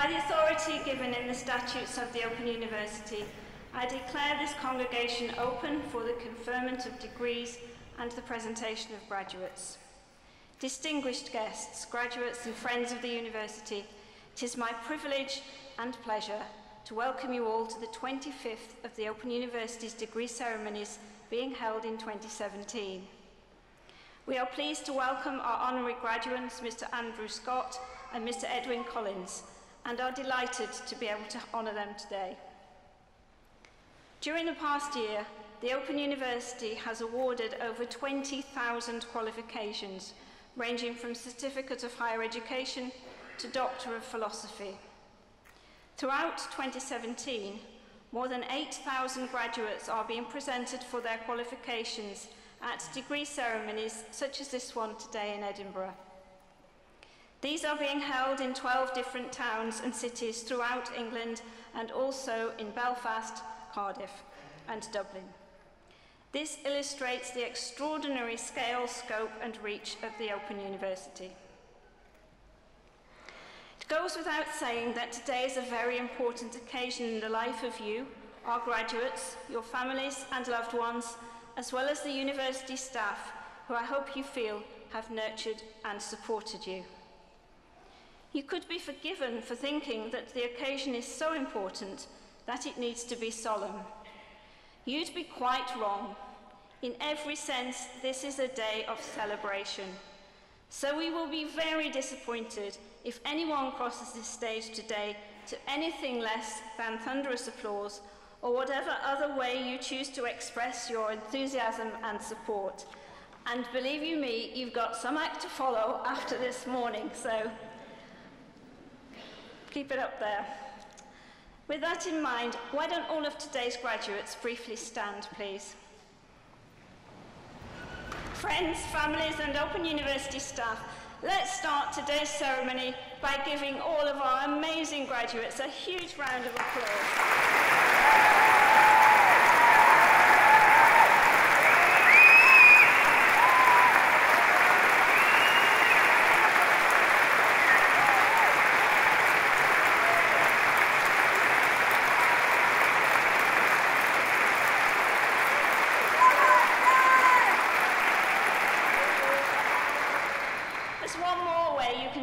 By the authority given in the statutes of the Open University, I declare this congregation open for the conferment of degrees and the presentation of graduates. Distinguished guests, graduates and friends of the university, it is my privilege and pleasure to welcome you all to the 25th of the Open University's degree ceremonies being held in 2017. We are pleased to welcome our honorary graduates, Mr. Andrew Scott and Mr. Edwin Collins, and are delighted to be able to honour them today. During the past year, the Open University has awarded over 20,000 qualifications, ranging from Certificate of Higher Education to Doctor of Philosophy. Throughout 2017, more than 8,000 graduates are being presented for their qualifications at degree ceremonies such as this one today in Edinburgh. These are being held in 12 different towns and cities throughout England and also in Belfast, Cardiff and Dublin. This illustrates the extraordinary scale, scope and reach of the Open University. It goes without saying that today is a very important occasion in the life of you, our graduates, your families and loved ones, as well as the university staff, who I hope you feel have nurtured and supported you. You could be forgiven for thinking that the occasion is so important that it needs to be solemn. You'd be quite wrong. In every sense, this is a day of celebration. So we will be very disappointed if anyone crosses this stage today to anything less than thunderous applause or whatever other way you choose to express your enthusiasm and support. And believe you me, you've got some act to follow after this morning, so keep it up there. With that in mind, why don't all of today's graduates briefly stand, please? Friends, families and Open University staff, let's start today's ceremony by giving all of our amazing graduates a huge round of applause.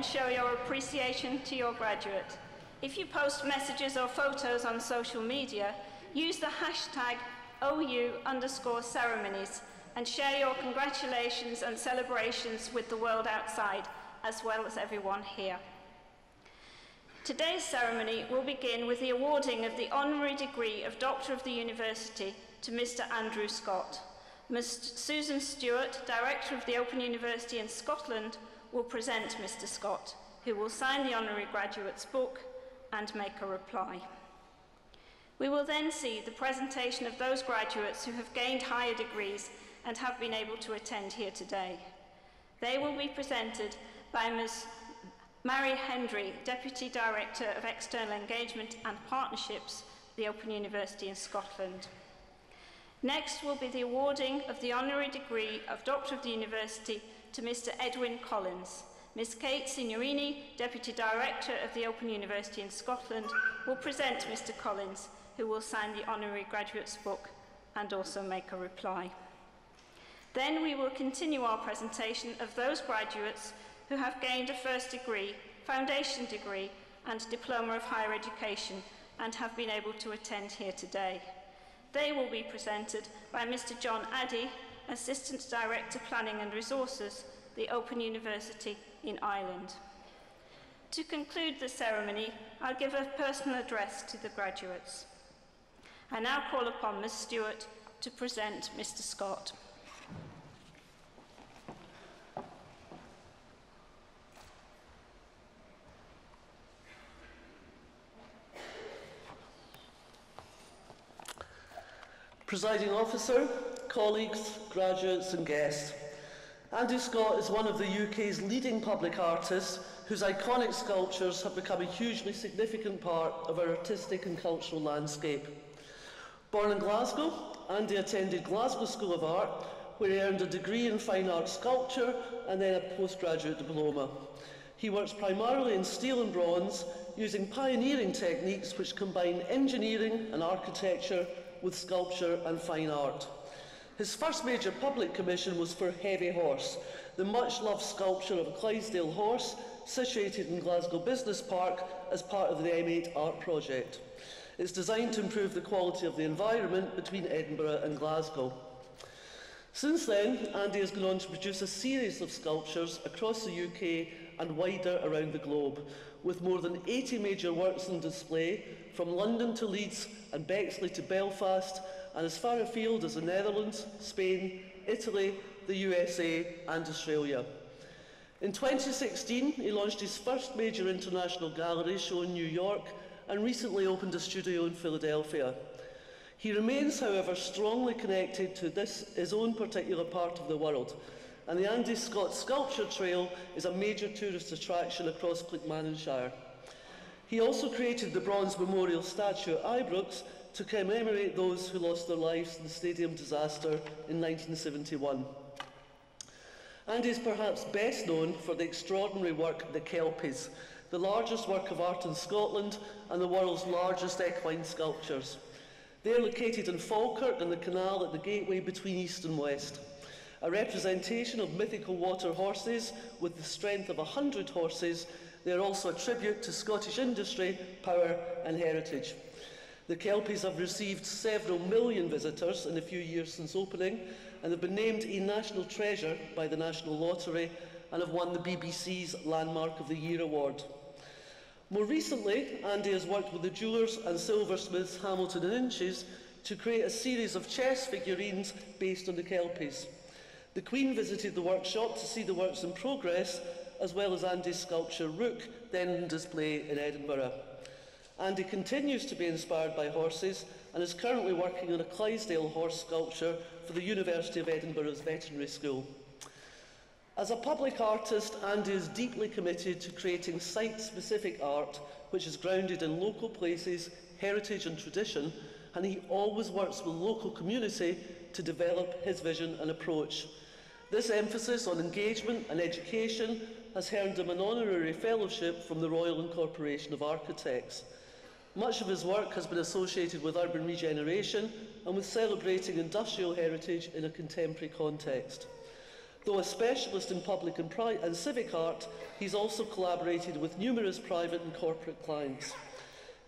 Show your appreciation to your graduate. If you post messages or photos on social media, use the hashtag OU_ceremonies and share your congratulations and celebrations with the world outside, as well as everyone here. Today's ceremony will begin with the awarding of the honorary degree of Doctor of the University to Mr. Andrew Scott. Ms. Susan Stewart, Director of the Open University in Scotland, will present Mr. Scott, who will sign the honorary graduate's book and make a reply. We will then see the presentation of those graduates who have gained higher degrees and have been able to attend here today. They will be presented by Ms. Mary Hendry, Deputy Director of External Engagement and Partnerships, the Open University in Scotland. Next will be the awarding of the honorary degree of Doctor of the University to Mr. Edwin Collins. Ms. Kate Signorini, Deputy Director of the Open University in Scotland, will present Mr. Collins, who will sign the honorary graduate's book and also make a reply. Then we will continue our presentation of those graduates who have gained a first degree, foundation degree and diploma of higher education and have been able to attend here today. They will be presented by Mr. John Addy, Assistant Director Planning and Resources, the Open University in Ireland. To conclude the ceremony, I'll give a personal address to the graduates. I now call upon Ms. Stewart to present Mr. Scott. Presiding Officer, colleagues, graduates and guests. Andrew Scott is one of the UK's leading public artists whose iconic sculptures have become a hugely significant part of our artistic and cultural landscape. Born in Glasgow, Andy attended Glasgow School of Art, where he earned a degree in fine art sculpture and then a postgraduate diploma. He works primarily in steel and bronze, using pioneering techniques which combine engineering and architecture with sculpture and fine art. His first major public commission was for Heavy Horse, the much-loved sculpture of a Clydesdale horse situated in Glasgow Business Park as part of the M8 art project. It's designed to improve the quality of the environment between Edinburgh and Glasgow. Since then, Andy has gone on to produce a series of sculptures across the UK and wider around the globe, with more than 80 major works on display, from London to Leeds and Bexley to Belfast, and as far afield as the Netherlands, Spain, Italy, the USA and Australia. In 2016, he launched his first major international gallery show in New York, and recently opened a studio in Philadelphia. He remains, however, strongly connected to his own particular part of the world, and the Andy Scott Sculpture Trail is a major tourist attraction across Clickmannanshire. He also created the bronze memorial statue at Ibrox to commemorate those who lost their lives in the stadium disaster in 1971. Andy is perhaps best known for the extraordinary work The Kelpies, the largest work of art in Scotland and the world's largest equine sculptures. They are located in Falkirk and the canal at the gateway between east and west. A representation of mythical water horses with the strength of 100 horses, they are also a tribute to Scottish industry, power and heritage. The Kelpies have received several million visitors in the few years since opening and have been named a national treasure by the National Lottery and have won the BBC's Landmark of the Year award. More recently, Andy has worked with the jewellers and silversmiths Hamilton and Inches to create a series of chess figurines based on the Kelpies. The Queen visited the workshop to see the works in progress, as well as Andy's sculpture Rook, then on display in Edinburgh. Andy continues to be inspired by horses and is currently working on a Clydesdale horse sculpture for the University of Edinburgh's Veterinary School. As a public artist, Andy is deeply committed to creating site-specific art which is grounded in local places, heritage and tradition, and he always works with the local community to develop his vision and approach. This emphasis on engagement and education has earned him an honorary fellowship from the Royal Incorporation of Architects. Much of his work has been associated with urban regeneration and with celebrating industrial heritage in a contemporary context. Though a specialist in public and civic art, he's also collaborated with numerous private and corporate clients.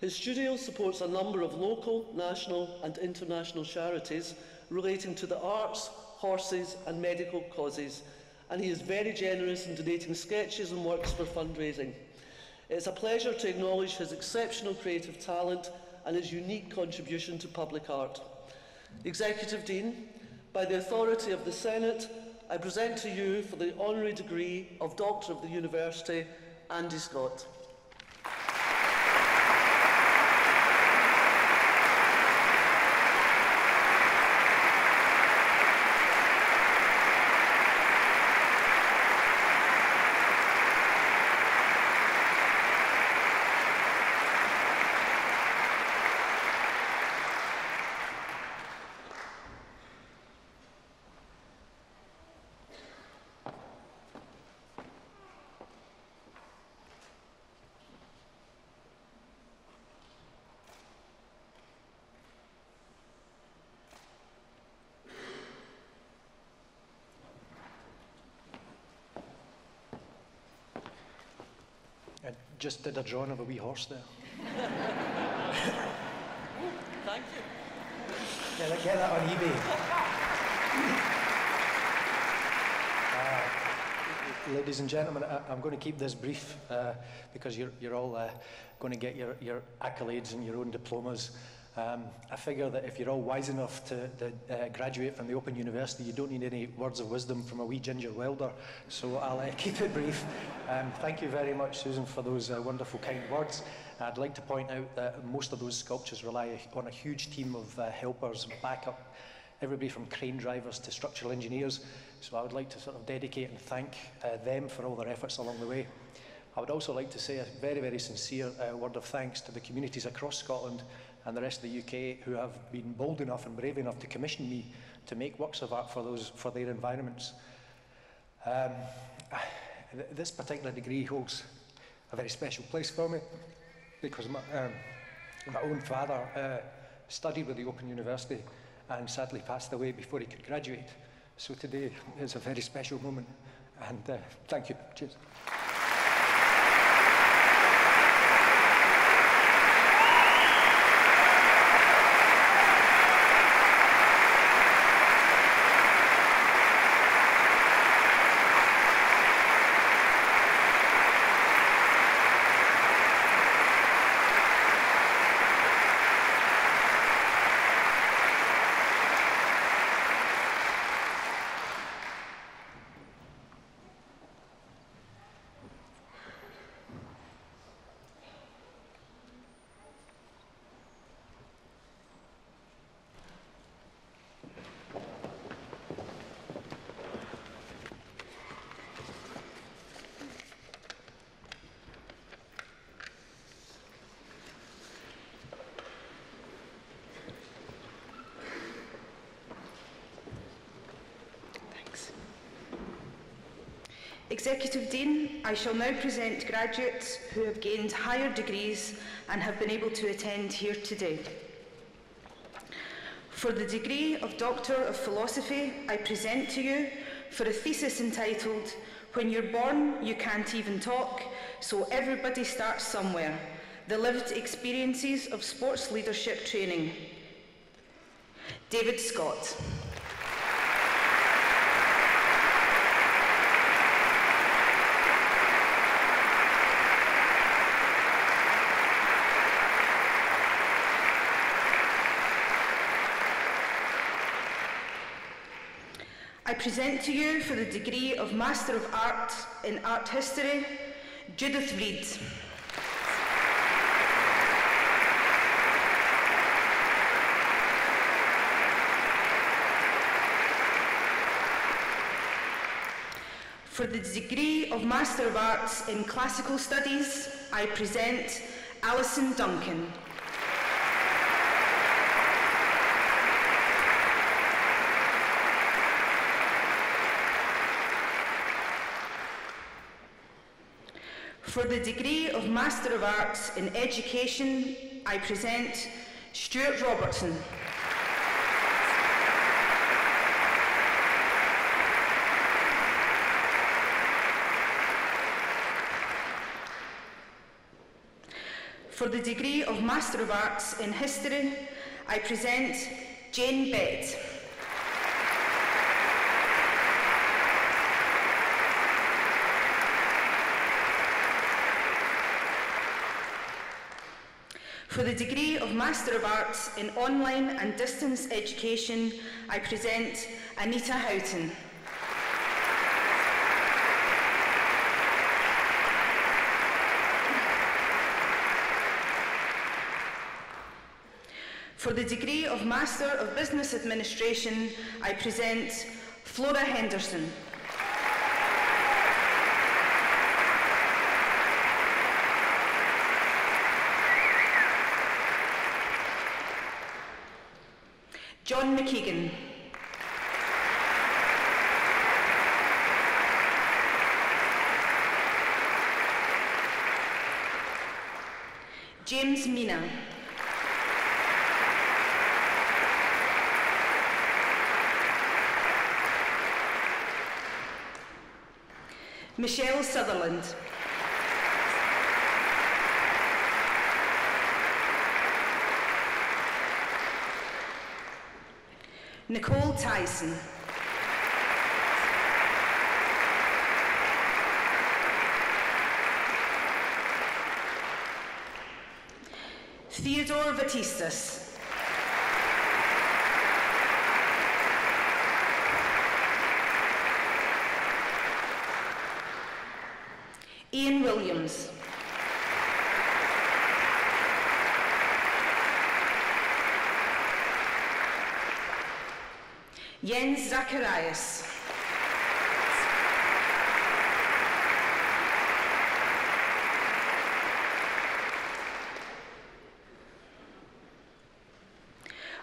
His studio supports a number of local, national and international charities relating to the arts, horses and medical causes, and he is very generous in donating sketches and works for fundraising. It's a pleasure to acknowledge his exceptional creative talent and his unique contribution to public art. Executive Dean, by the authority of the Senate, I present to you for the honorary degree of Doctor of the University, Andy Scott. I just did a drawing of a wee horse there. Thank you. Get that on eBay. Ladies and gentlemen, I'm going to keep this brief because you're all going to get your accolades and your own diplomas. I figure that if you're all wise enough to graduate from the Open University, you don't need any words of wisdom from a wee ginger welder, so I'll keep it brief. Thank you very much, Susan, for those wonderful kind words. I'd like to point out that most of those sculptures rely on a huge team of helpers and backup, everybody from crane drivers to structural engineers, so I would like to sort of dedicate and thank them for all their efforts along the way. I would also like to say a very, very sincere word of thanks to the communities across Scotland and the rest of the UK who have been bold enough and brave enough to commission me to make works of art for their environments. This particular degree holds a very special place for me because my own father studied with the Open University and sadly passed away before he could graduate. So today is a very special moment, and thank you. Cheers. Executive Dean, I shall now present graduates who have gained higher degrees and have been able to attend here today. For the degree of Doctor of Philosophy, I present to you for a thesis entitled "When You're Born, You Can't Even Talk, So Everybody Starts Somewhere, The Lived Experiences of Sports Leadership Training." David Scott. I present to you for the degree of Master of Art in Art History, Judith Reid. For the degree of Master of Arts in Classical Studies, I present Alison Duncan. For the degree of Master of Arts in Education, I present Stuart Robertson. For the degree of Master of Arts in History, I present Jane Bett. For the degree of Master of Arts in Online and Distance Education, I present Anita Houghton. For the degree of Master of Business Administration, I present Flora Henderson. John McKeegan. James Mina. Michelle Sutherland. Nicole Tyson. Theodore Vatistas. Ian Williams. Jens Zacharias.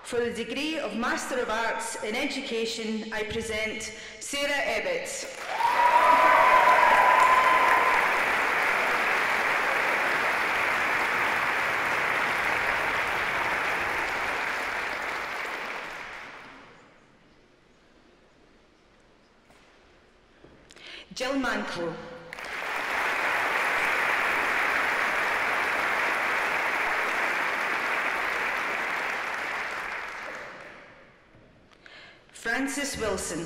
For the degree of Master of Arts in Education, I present Sarah Ebbett. Jill Manklow. Francis Wilson.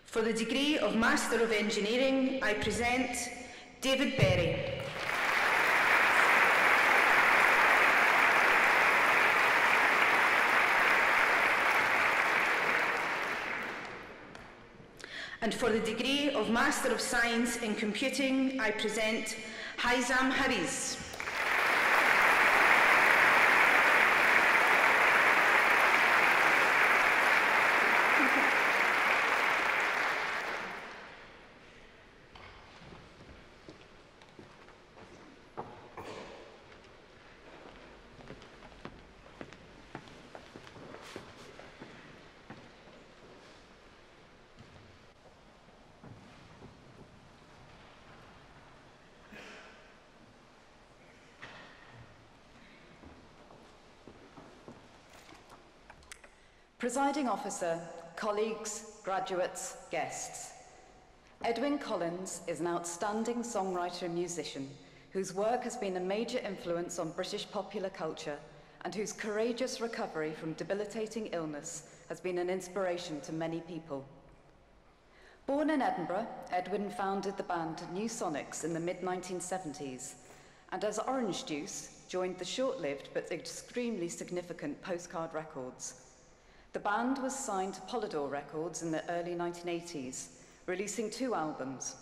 For the degree of Master of Engineering, I present David Berry. And for the degree of Master of Science in Computing, I present Haizam Hariz. Presiding Officer, colleagues, graduates, guests. Edwin Collins is an outstanding songwriter and musician whose work has been a major influence on British popular culture and whose courageous recovery from debilitating illness has been an inspiration to many people. Born in Edinburgh, Edwin founded the band New Sonics in the mid-1970s, and as Orange Juice, joined the short-lived but extremely significant Postcard Records. The band was signed to Polydor Records in the early 1980s, releasing 2 albums.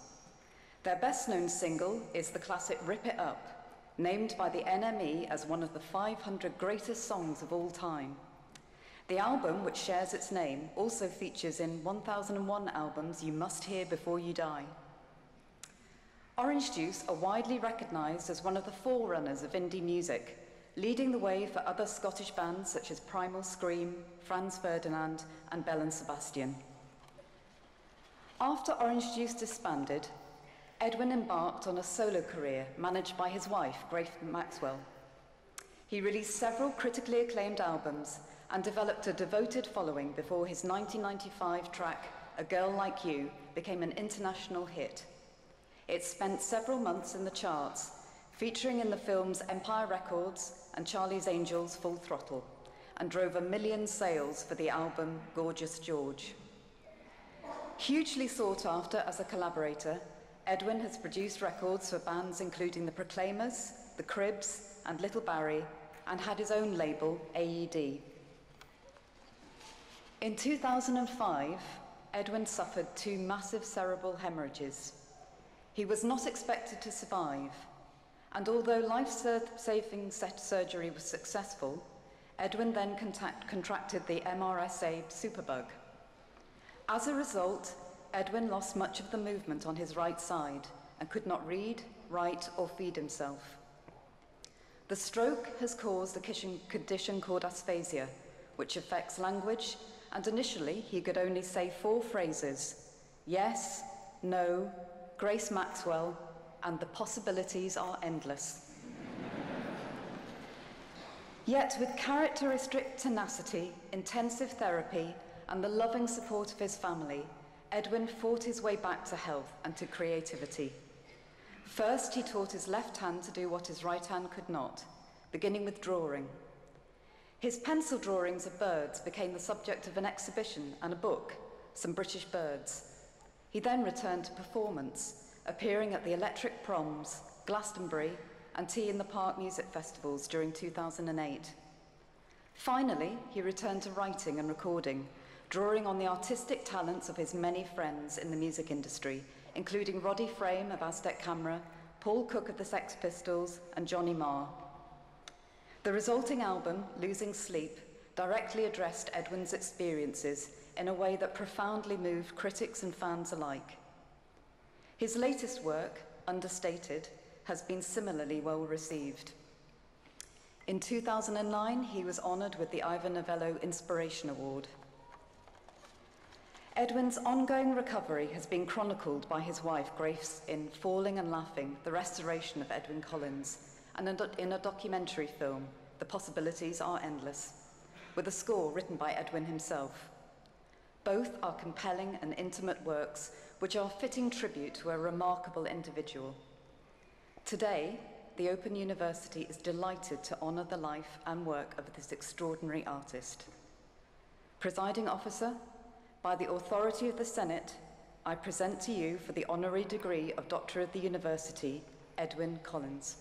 Their best-known single is the classic Rip It Up, named by the NME as one of the 500 greatest songs of all time. The album, which shares its name, also features in 1001 albums you must hear before you die. Orange Juice are widely recognised as one of the forerunners of indie music, leading the way for other Scottish bands such as Primal Scream, Franz Ferdinand and Bell and Sebastian. After Orange Juice disbanded, Edwin embarked on a solo career managed by his wife, Grace Maxwell. He released several critically acclaimed albums and developed a devoted following before his 1995 track, A Girl Like You, became an international hit. It spent several months in the charts, featuring in the films Empire Records and Charlie's Angels Full Throttle, and drove 1 million sales for the album Gorgeous George. Hugely sought after as a collaborator, Edwin has produced records for bands including The Proclaimers, The Cribs, and Little Barrie, and had his own label, AED. In 2005, Edwin suffered 2 massive cerebral hemorrhages. He was not expected to survive, and although life-saving surgery was successful, Edwin then contracted the MRSA superbug. As a result, Edwin lost much of the movement on his right side and could not read, write, or feed himself. The stroke has caused a condition called aphasia, which affects language, and initially he could only say 4 phrases: yes, no, Grace Maxwell, and the possibilities are endless. Yet with characteristic tenacity, intensive therapy, and the loving support of his family, Edwin fought his way back to health and to creativity. First, he taught his left hand to do what his right hand could not, beginning with drawing. His pencil drawings of birds became the subject of an exhibition and a book, Some British Birds. He then returned to performance, appearing at the Electric Proms, Glastonbury, and Tea in the Park music festivals during 2008. Finally, he returned to writing and recording, drawing on the artistic talents of his many friends in the music industry, including Roddy Frame of Aztec Camera, Paul Cook of the Sex Pistols, and Johnny Marr. The resulting album, Losing Sleep, directly addressed Edwin's experiences in a way that profoundly moved critics and fans alike. His latest work, Understated, has been similarly well received. In 2009, he was honoured with the Ivor Novello Inspiration Award. Edwin's ongoing recovery has been chronicled by his wife, Grace, in Falling and Laughing, the restoration of Edwin Collins, and in a documentary film, The Possibilities Are Endless, with a score written by Edwin himself. Both are compelling and intimate works which are a fitting tribute to a remarkable individual. Today, the Open University is delighted to honour the life and work of this extraordinary artist. Presiding Officer, by the authority of the Senate, I present to you for the honorary degree of Doctor of the University, Edwin Collins.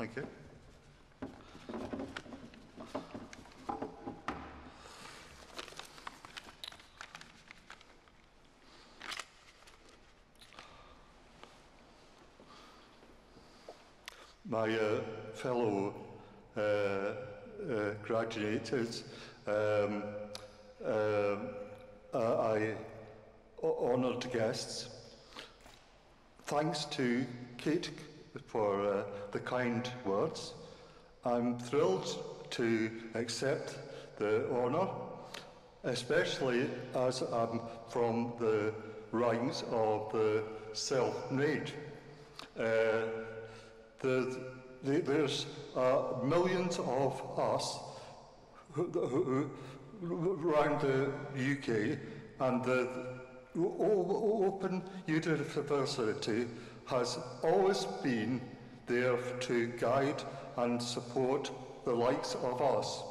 Thank you. My fellow graduates, honoured guests, thanks to Kate for the kind words. I'm thrilled to accept the honour, especially as I'm from the ranks of the self-made. There's millions of us around the UK, and the Open University has always been there to guide and support the likes of us.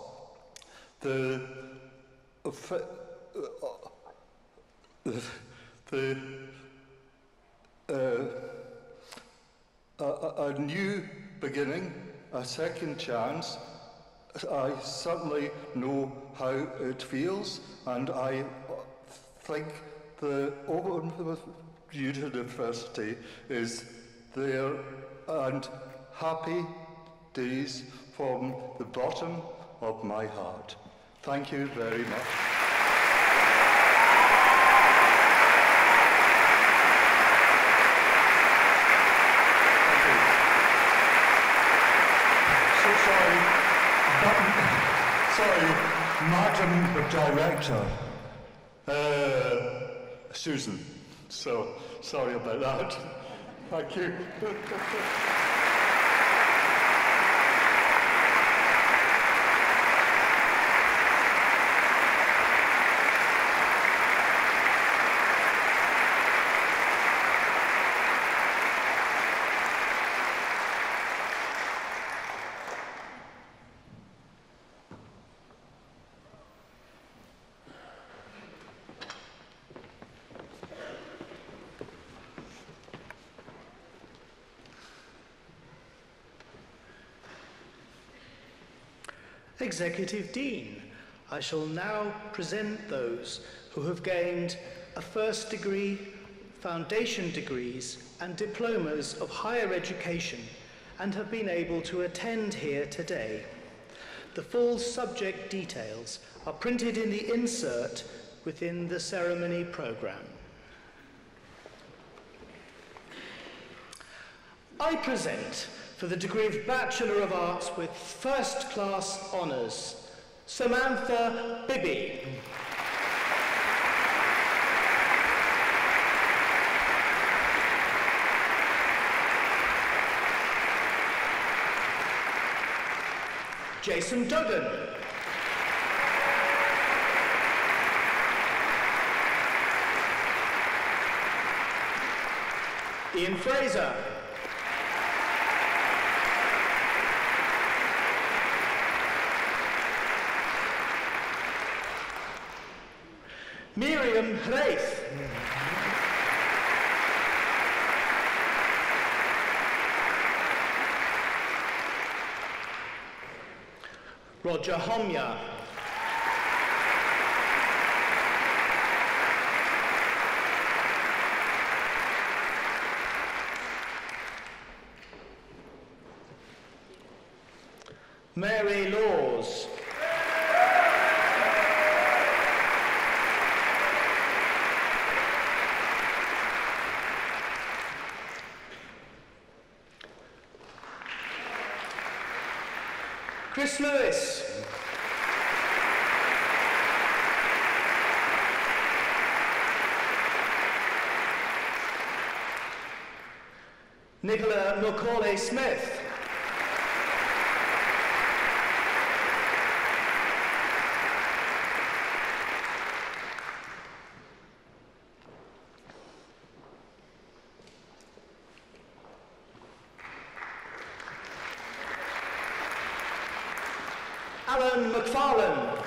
A new beginning, a second chance. I certainly know how it feels, and I think the Open University is there, and happy days from the bottom of my heart. Thank you very much. Sorry, Madam Director, Susan. So sorry about that. Thank you. Executive Dean, I shall now present those who have gained a first degree, foundation degrees and diplomas of higher education and have been able to attend here today. The full subject details are printed in the insert within the ceremony programme. I present for the degree of Bachelor of Arts with First Class Honours, Samantha Bibby. Jason Duggan. Ian Fraser. Miriam Reith. Roger Homya. Mary Laws. Chris Lewis. Nicola Macaulay Smith. Alan McFarlane.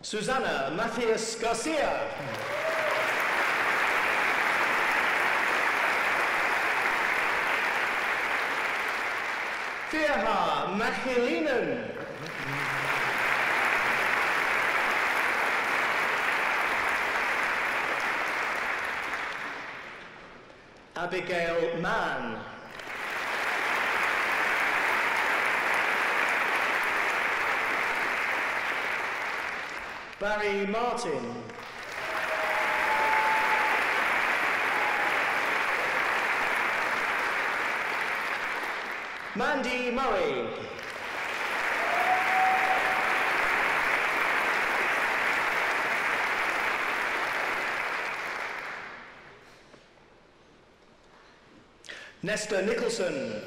Susana Matthias Garcia. Fiaha Mahilinen. Abigail Mann. Barry Martin. Mandy Murray. Nesta Nicholson.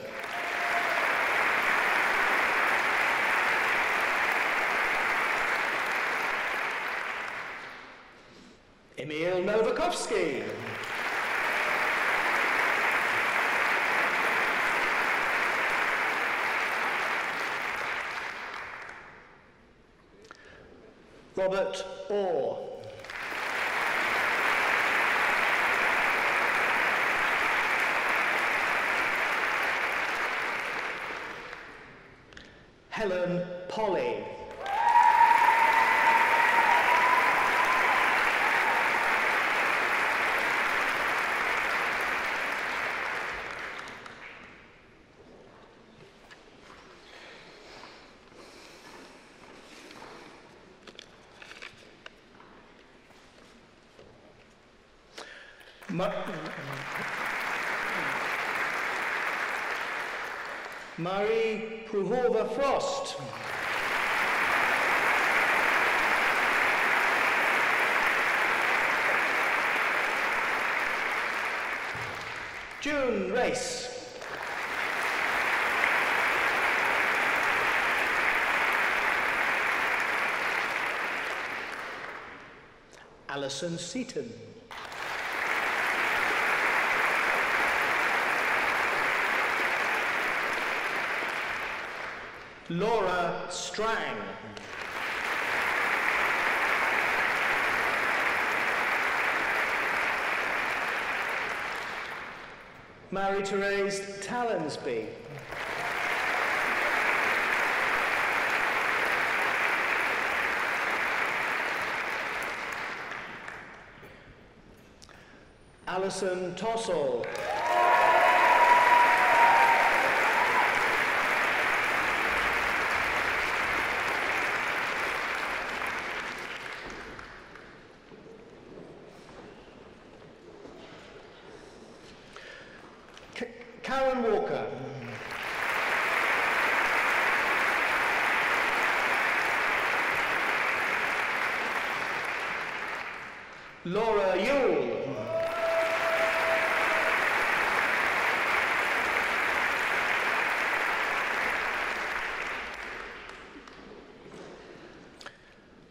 Emil Novakovsky. Robert Orr. Helen Polly. Marie Pruhova Frost. June Race. Alison Seaton. Laura Strang. Marie-Therese Tallensby. Alison Tossell. Karen Walker. Laura Yule.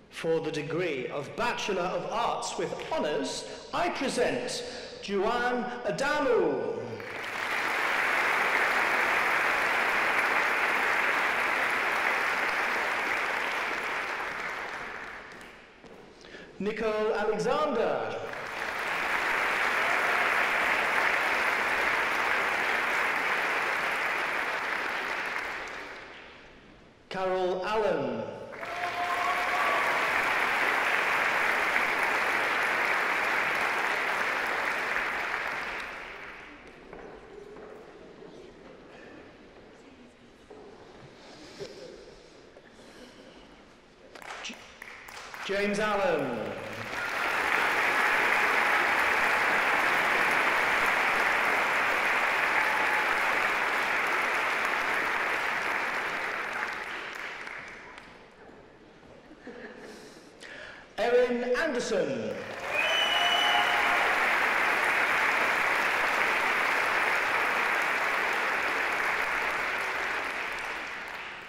For the degree of Bachelor of Arts with Honours, I present Juan Adamu. Nicole Alexander. Carol Allen. James Allen. Erin Anderson.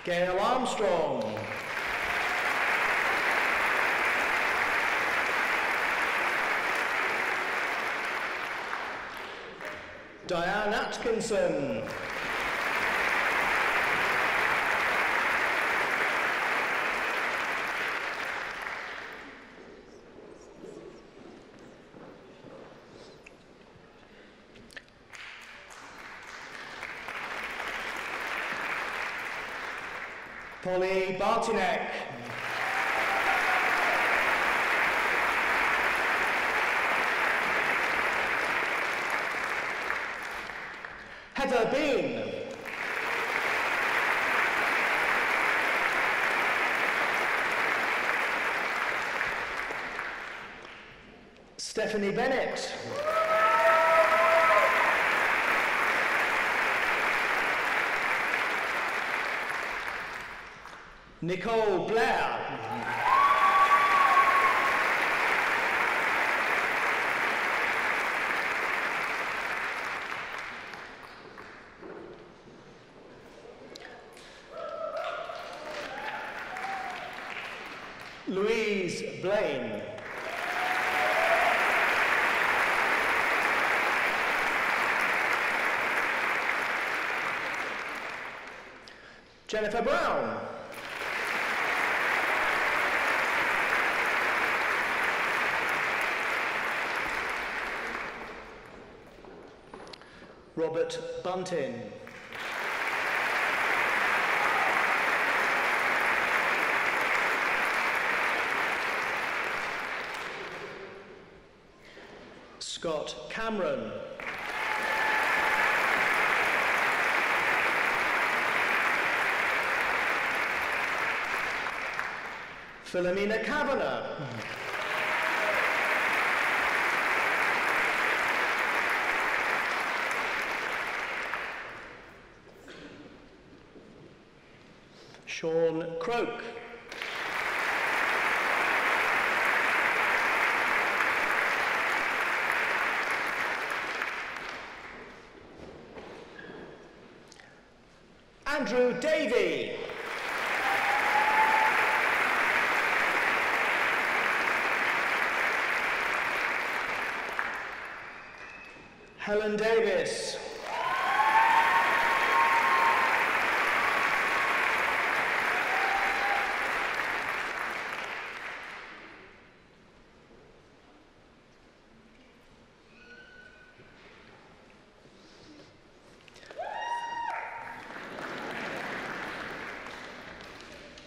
Gail Armstrong. Diane Atkinson. Polly Bartinek. Heather Bean. Stephanie Bennett. Nicole Blair. Louise Blaine. Jennifer Brown. Robert Buntin. Scott Cameron. Philomena Kavanagh. Sean Croak. Andrew Davey. Helen Davis.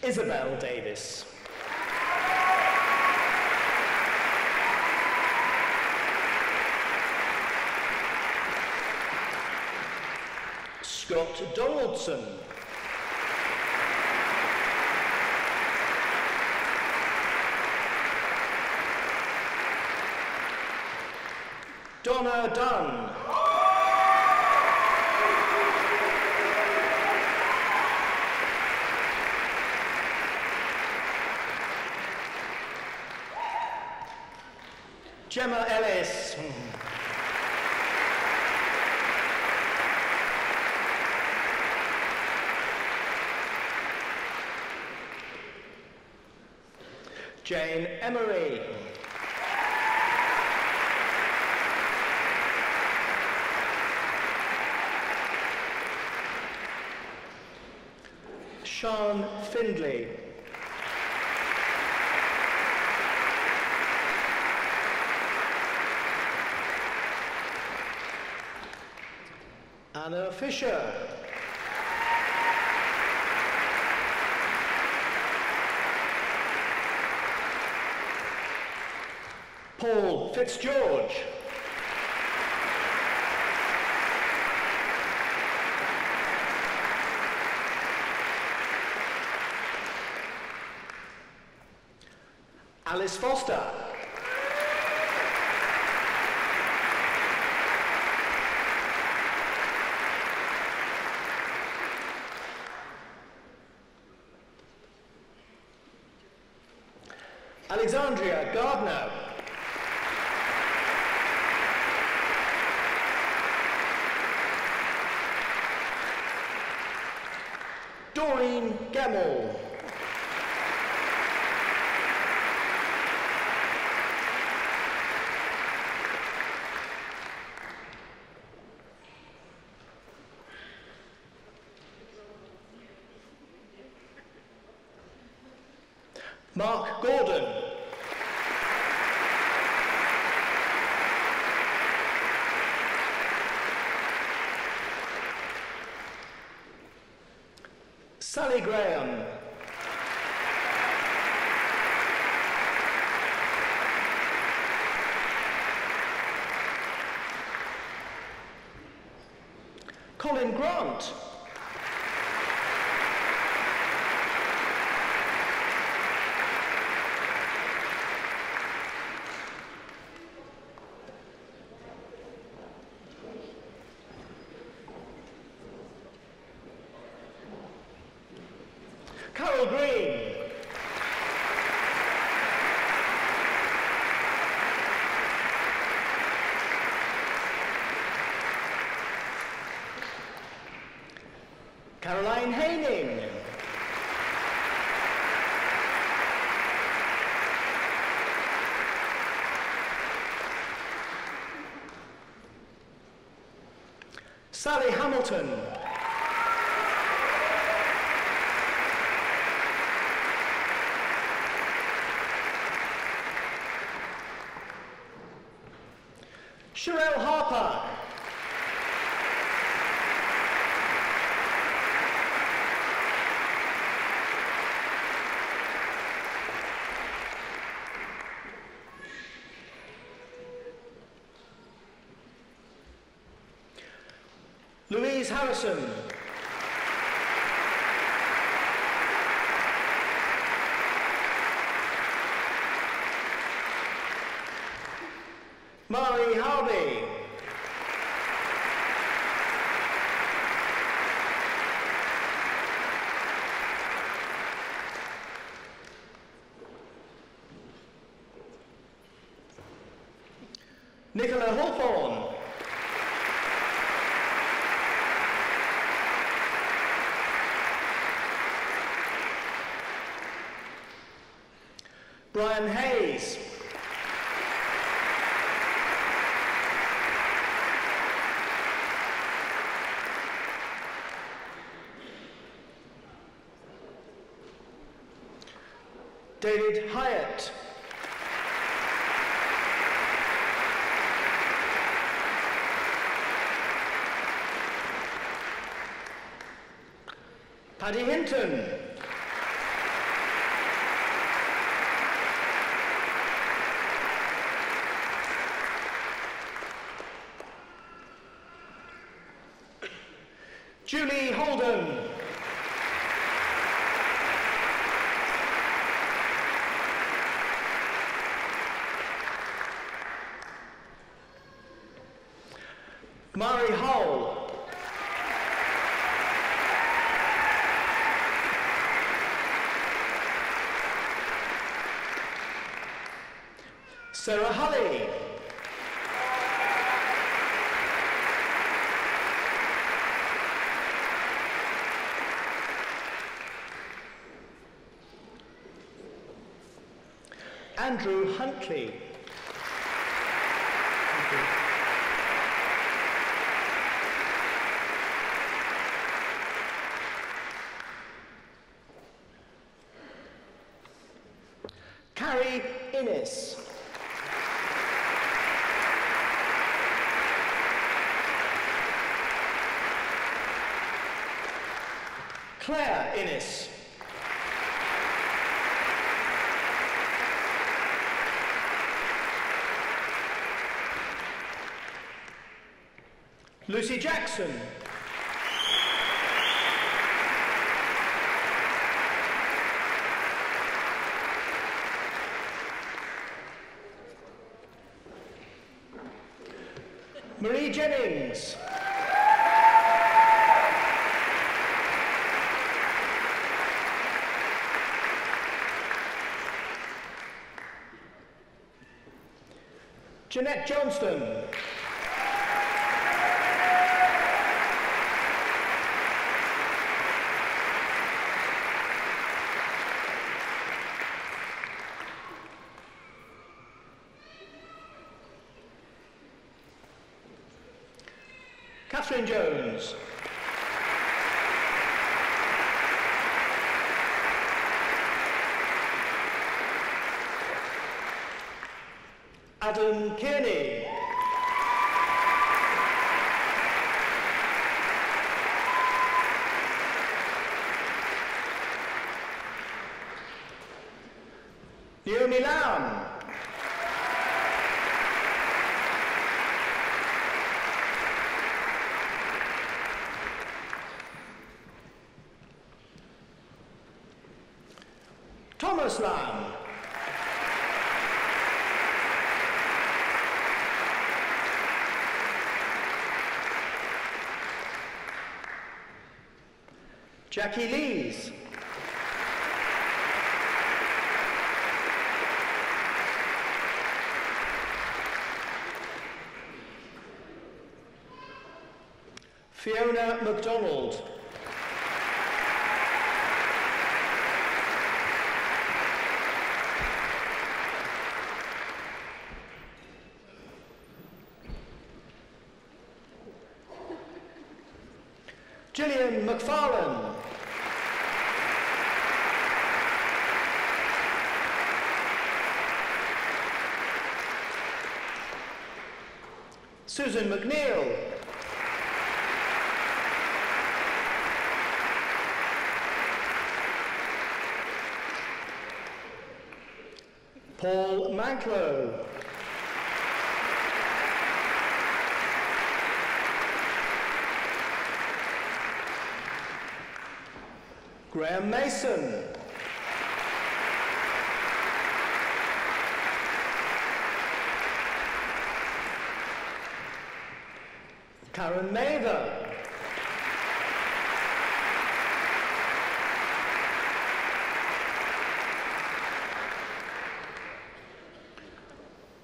Isabel Davis. Scott Donaldson. Donna Dunn. Gemma Ellis. Jane Emery. Sean Findlay. Anna Fisher. Paul Fitzgeorge. Alice Foster. Alexandria Gardner. Doreen Gemmell. Mark Gordon. Sally Graham. Colin Grant. Carol Green. Caroline Haining. Sally Hamilton. Sherelle Harper. Louise Harrison. Mari Harvey. Nicola Hawthorne. Brian Hayes. David Hyatt. Paddy Hinton. Julie Holden. Mari Hull. Sarah Hulley. Andrew Huntley. Carrie Innes. Claire Innes. Lucy Jackson. Marie Jennings. Jeanette Johnston. Catherine Jones. Adam Kearney. Naomi Lamb. Thomas Lamb. Jackie Lees. Fiona MacDonald. Gillian McFarlane. Susan McNeil. Paul Manklow. Graham Mason. Karen Mather.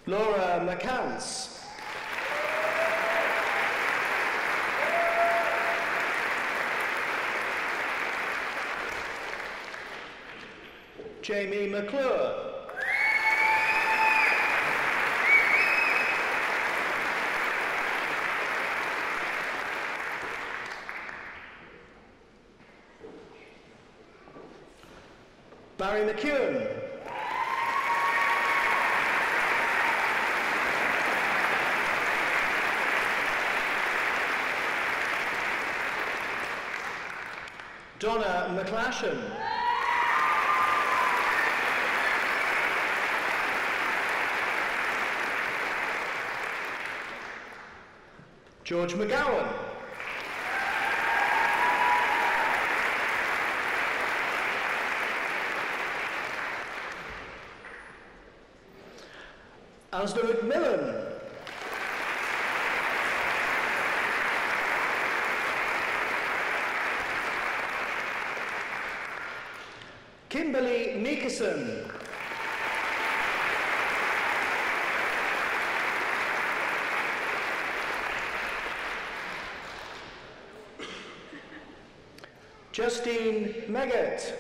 Laura McCants. Jamie McClure. Barry McEwen. Donna McClashen. George McGowan. Alistair McMillan. Kimberly Meekerson. Justine Meggett.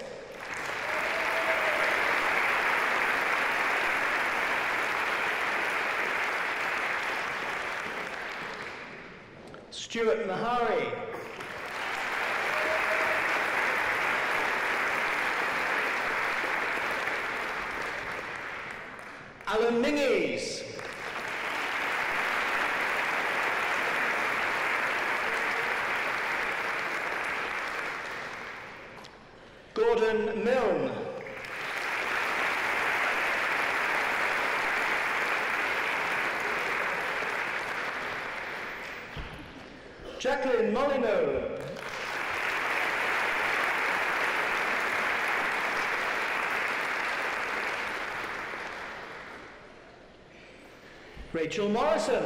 Stuart Mahari. Alan Mingies. Gordon Milne. Jacqueline Molyneux. Rachel Morrison.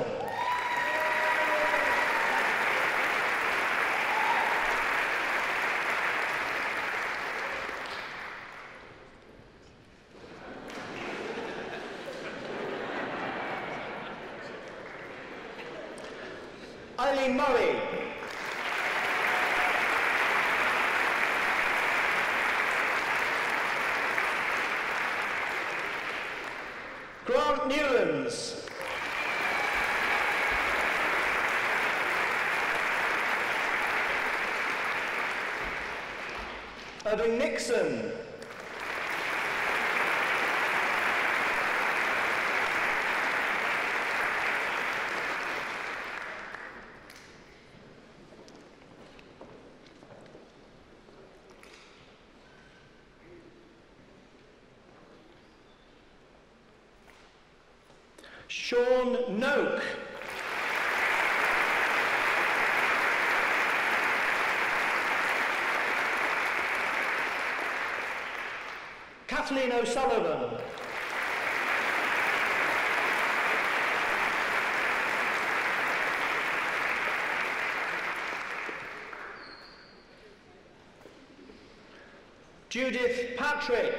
Eileen Murray. Grant Newlands. Irving Nixon. Sean Noak. Kathleen O'Sullivan. Judith Patrick.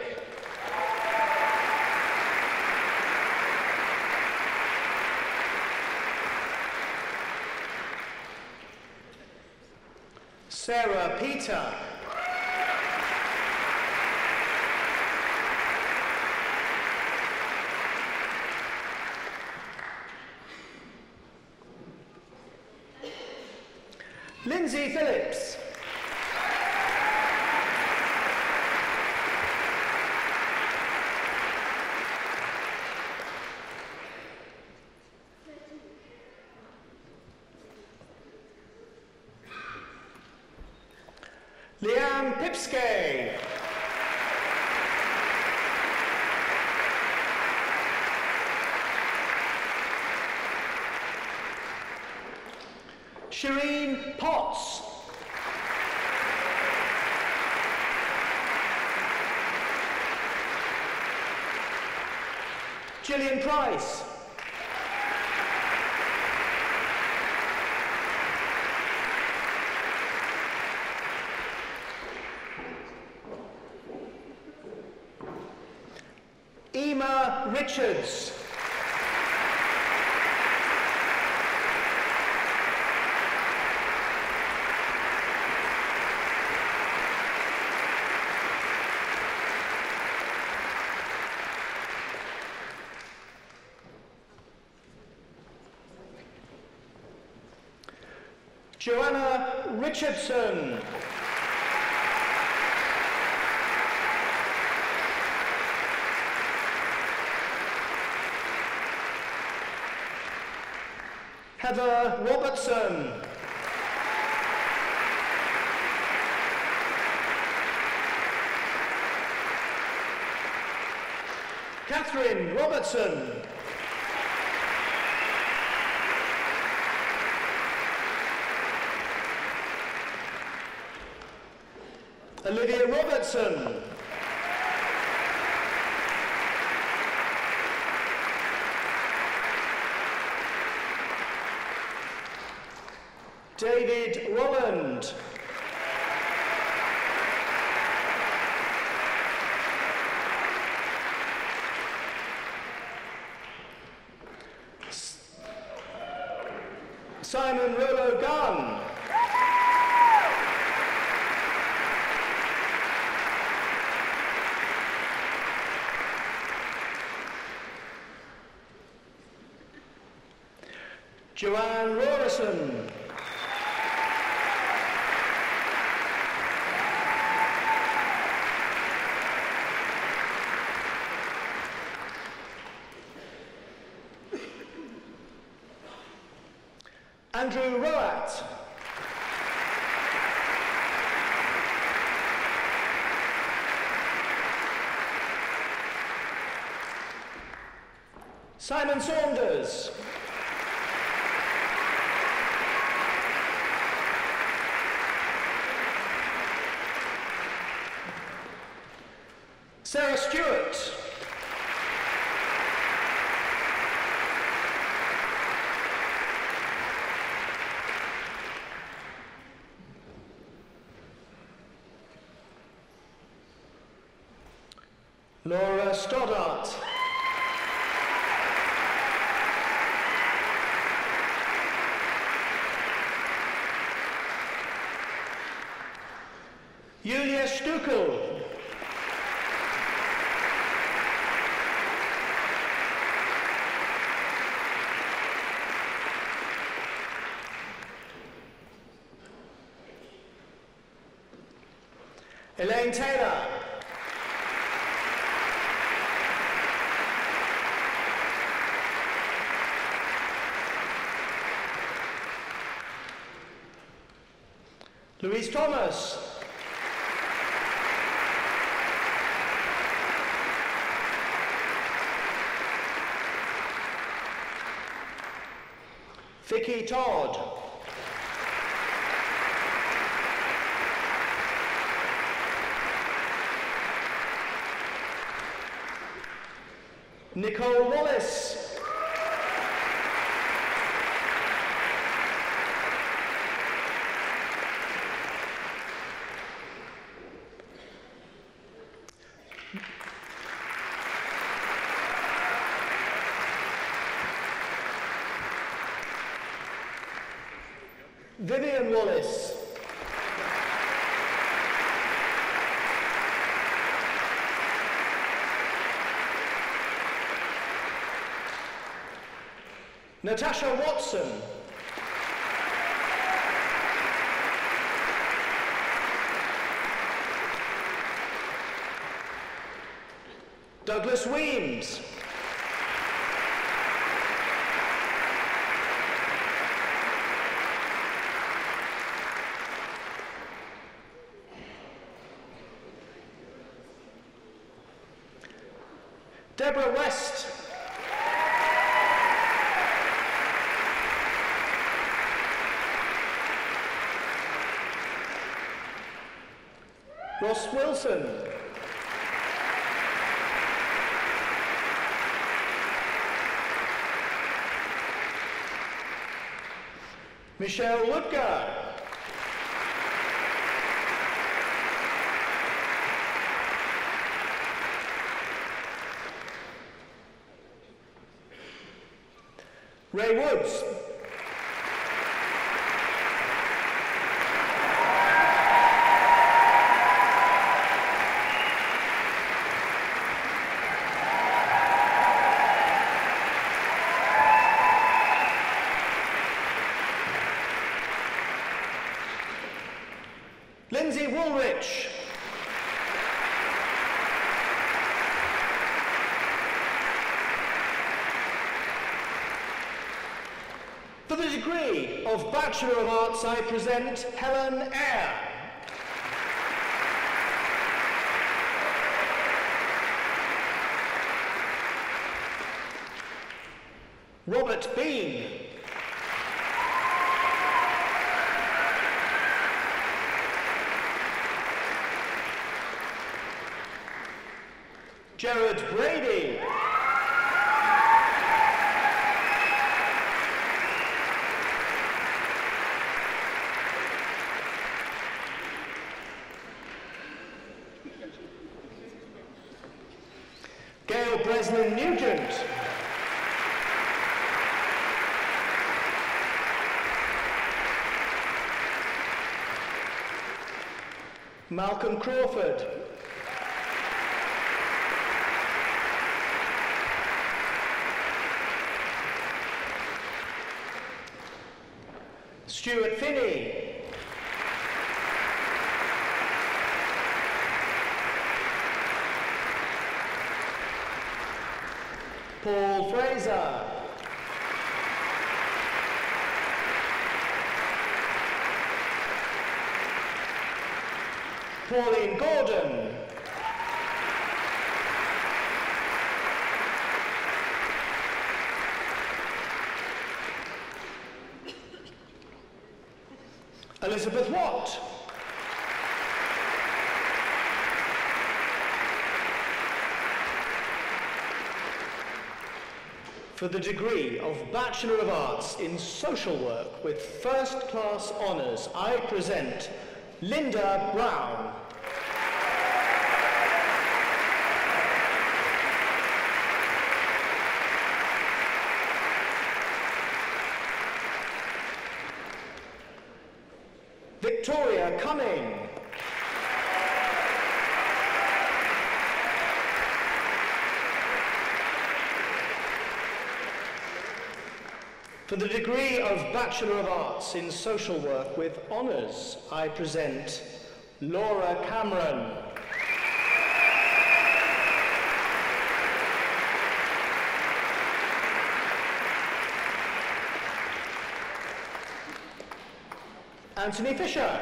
Sarah Peter. Lindsay Phillips. Leanne Pipskay. Shireen Potts. Gillian Price. Emma Richards. Joanna Richardson. Heather Robertson. Catherine Robertson. Olivia Robertson. David Rolland. Simon Rollo Gunn. Joanne Rorison. Andrew Roat. Simon Saunders. Sarah Stewart. Laura Stoddart. Julia Stuckel. Elaine Taylor. Louise Thomas. Vicky Todd. Nicole Wallace. Vivian Wallace. Natasha Watson. Douglas Weems. Deborah West. Ross Wilson. Michelle Woodgar. Ray Woods. Lindsay Woolrich. For the degree of Bachelor of Arts, I present Helen Eyre. Robert Bean. Gerard Brady. Gail Breslin Nugent. Malcolm Crawford. Stuart Finney. Paul Fraser. Pauline Gordon. Elizabeth Watt. For the degree of Bachelor of Arts in Social Work with First Class Honours, I present Linda Brown. Victoria Cumming. For the degree of Bachelor of Arts in Social Work with Honours, I present Laura Cameron. Anthony Fisher.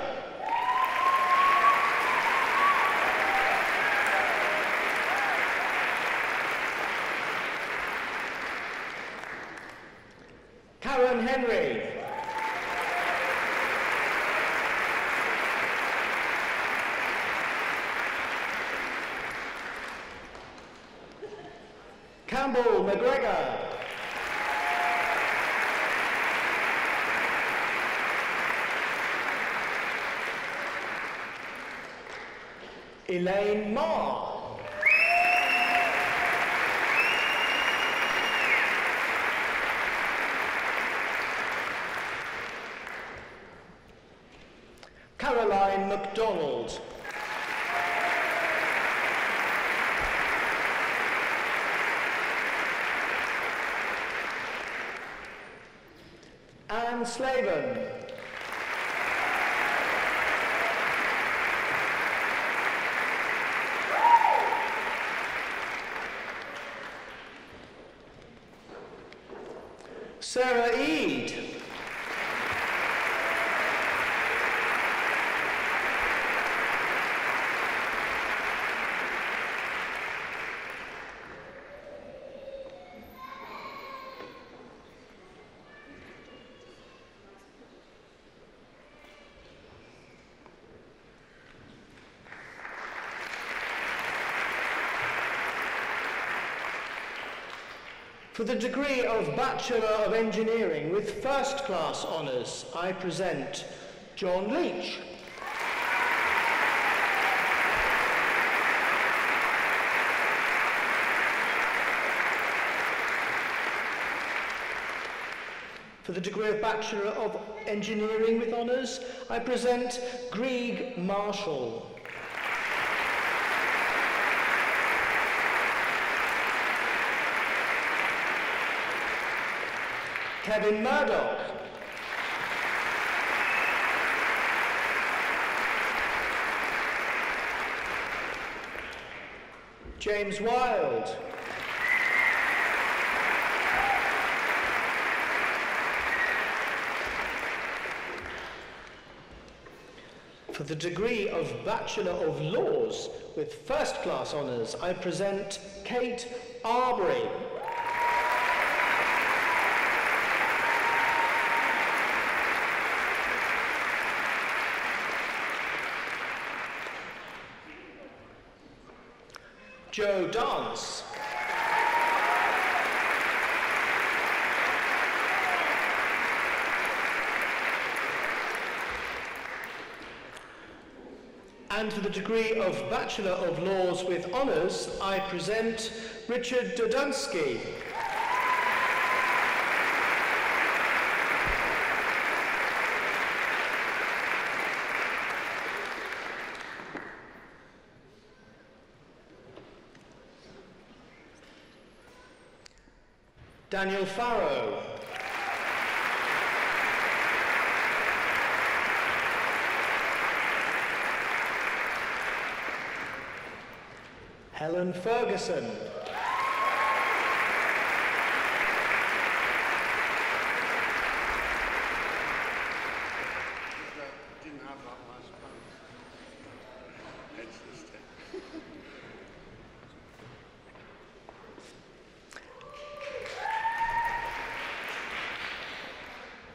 Karen Henry. Campbell McGregor. Elaine Marr. Caroline MacDonald. Anne Slaven. Sarah Eade. For the degree of Bachelor of Engineering with First Class Honours, I present John Leach. For the degree of Bachelor of Engineering with Honours, I present Grieg Marshall. Kevin Murdoch. James Wilde. For the degree of Bachelor of Laws with First Class Honours, I present Kate Arbery. Joe Dance. And for the degree of Bachelor of Laws with Honours, I present Richard Dodunsky. Daniel Farrow. Helen Ferguson.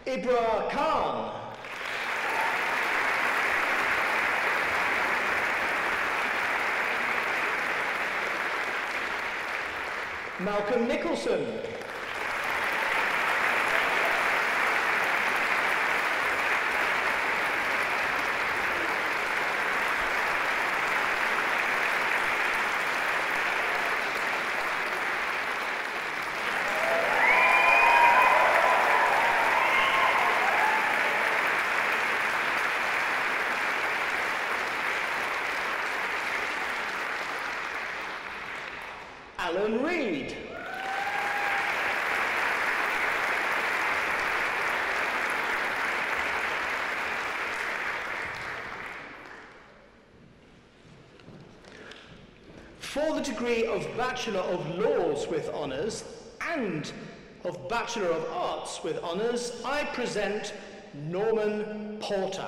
Ibra Khan. Malcolm Nicholson. Alan Reid. For the degree of Bachelor of Laws with Honours and of Bachelor of Arts with Honours, I present Norman Porter.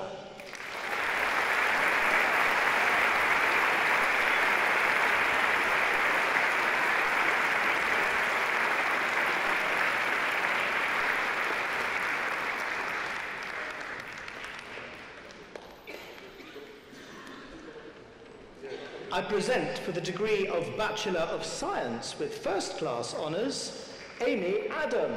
I present for the degree of Bachelor of Science with First Class Honours, Amy Adam.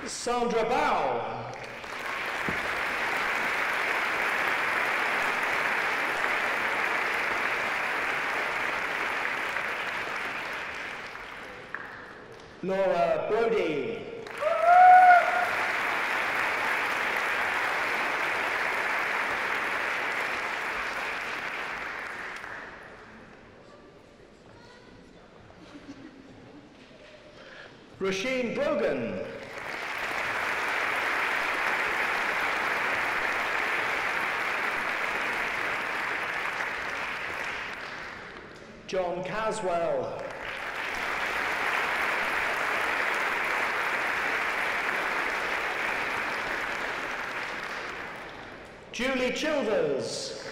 Sandra Bow. Laura Brody. Roisin Brogan. John Caswell. Julie Childers.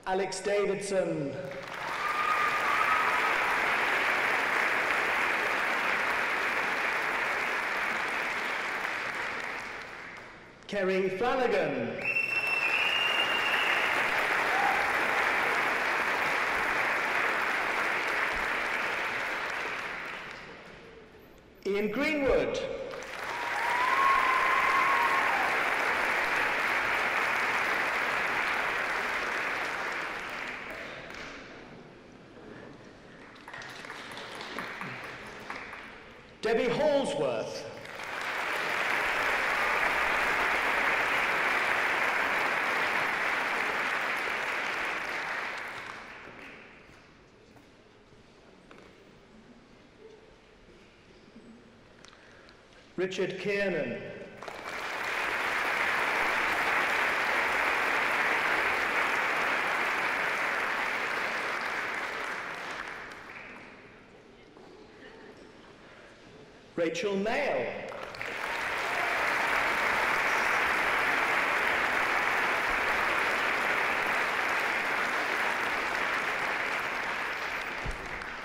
Alex Davidson. Kerry Flanagan. Ian Greenwood. Debbie Hallsworth. Richard Kiernan. Rachel Mail.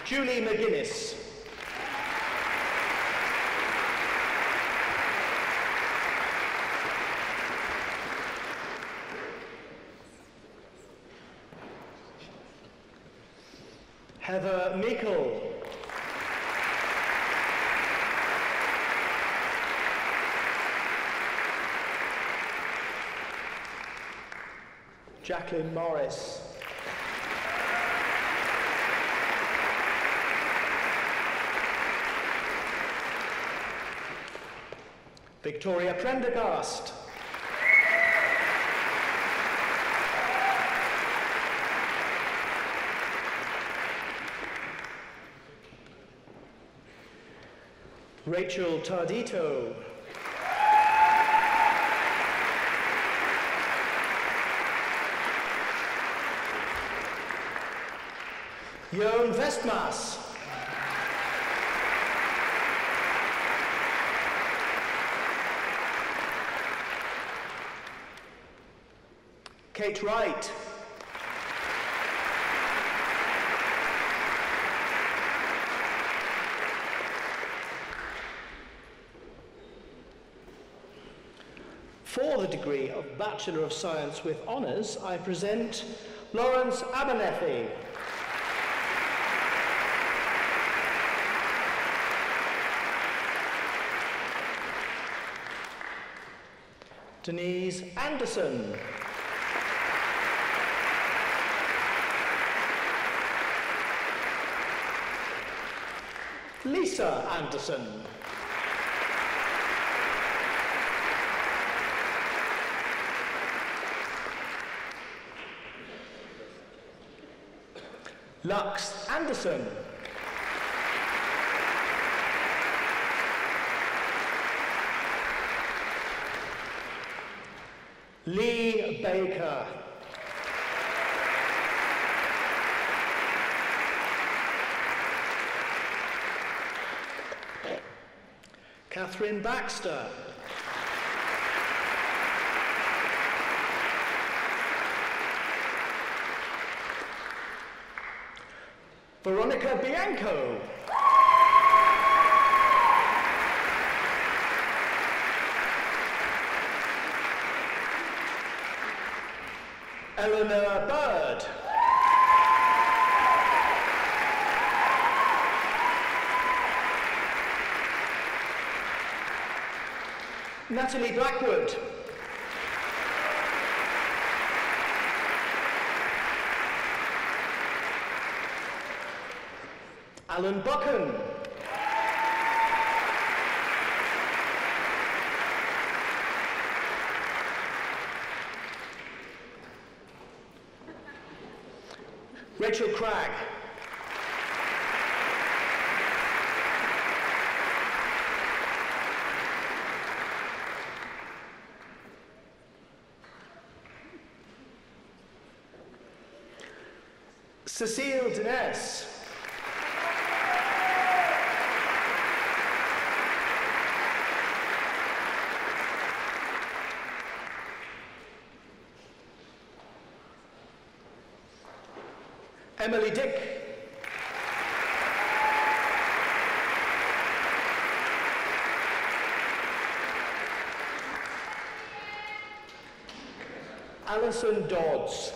Julie McGuinness. Heather Meikle. Jacqueline Morris. Victoria Prendergast. Rachel Tardito. Joan Vestmas. Kate Wright. For the degree of Bachelor of Science with Honours, I present Lawrence Abernethy. Denise Anderson. Lisa Anderson. Lux Anderson. Lee Baker. Catherine Baxter. Veronica Bianco. Eleanor Bird. Natalie Blackwood. Alan Buchan. Rachel Cragg. Cecile Dines. Emily Dick. Alison Dodds.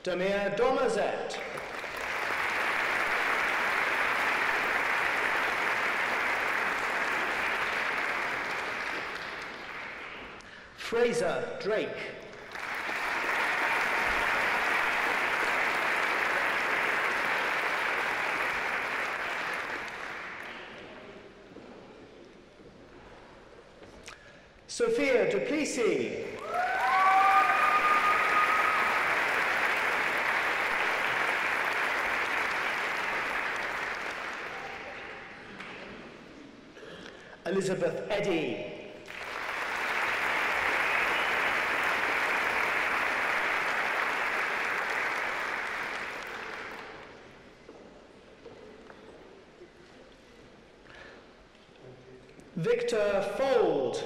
Damir Donazet. Fraser Drake. Sophia Duplessis. Elizabeth Eddy. Victor Fold.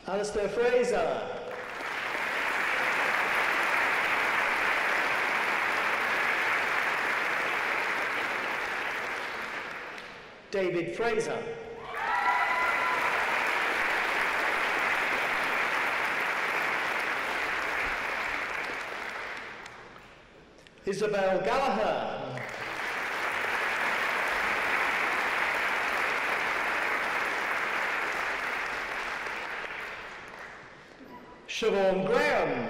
Alistair Fraser. David Fraser. Isabel Gallagher. Siobhan Graham.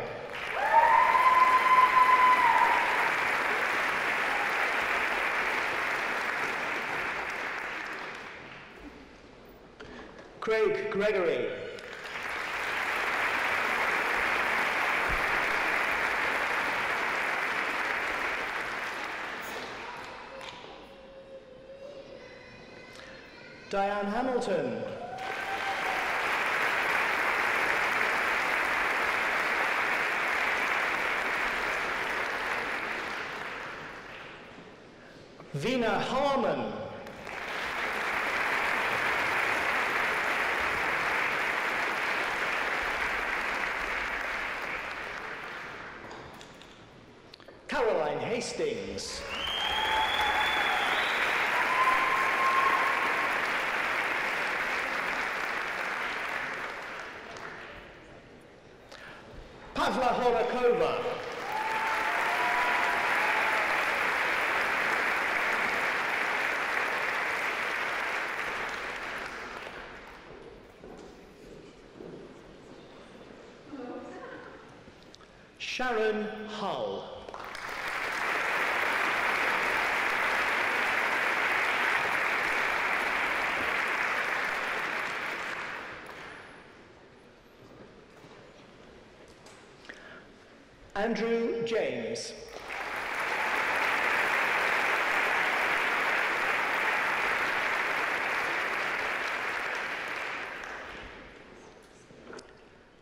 Craig Gregory. Diane Hamilton. Vina Harmon. Caroline Hastings. Pavla Horakova. Sharon Hull. Andrew James.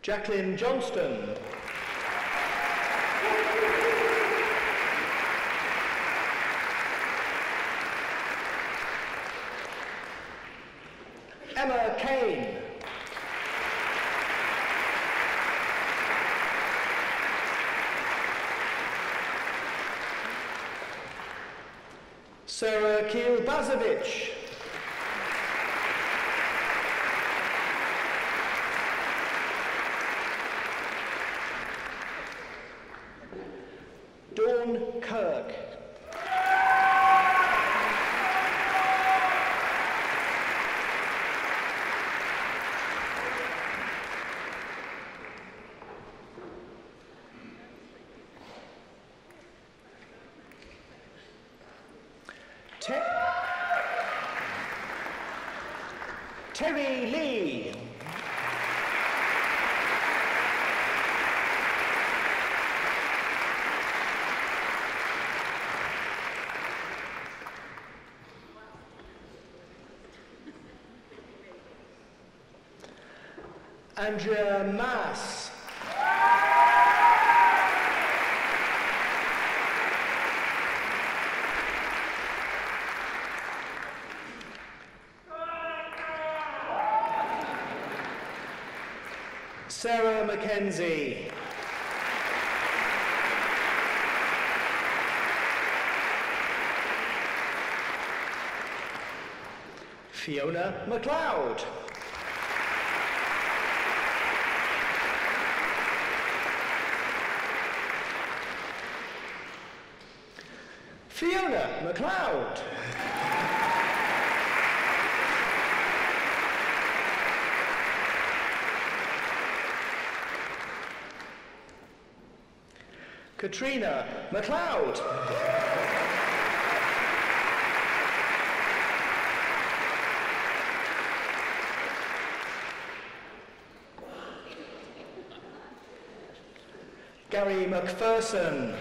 Jacqueline Johnston. Emma Kane. Sarah Kielbazovich. Dawn Kirk. Terry Lee. Andrea Mass. Sarah Mackenzie. Fiona MacLeod. Fiona MacLeod. Katrina MacLeod. Gary McPherson.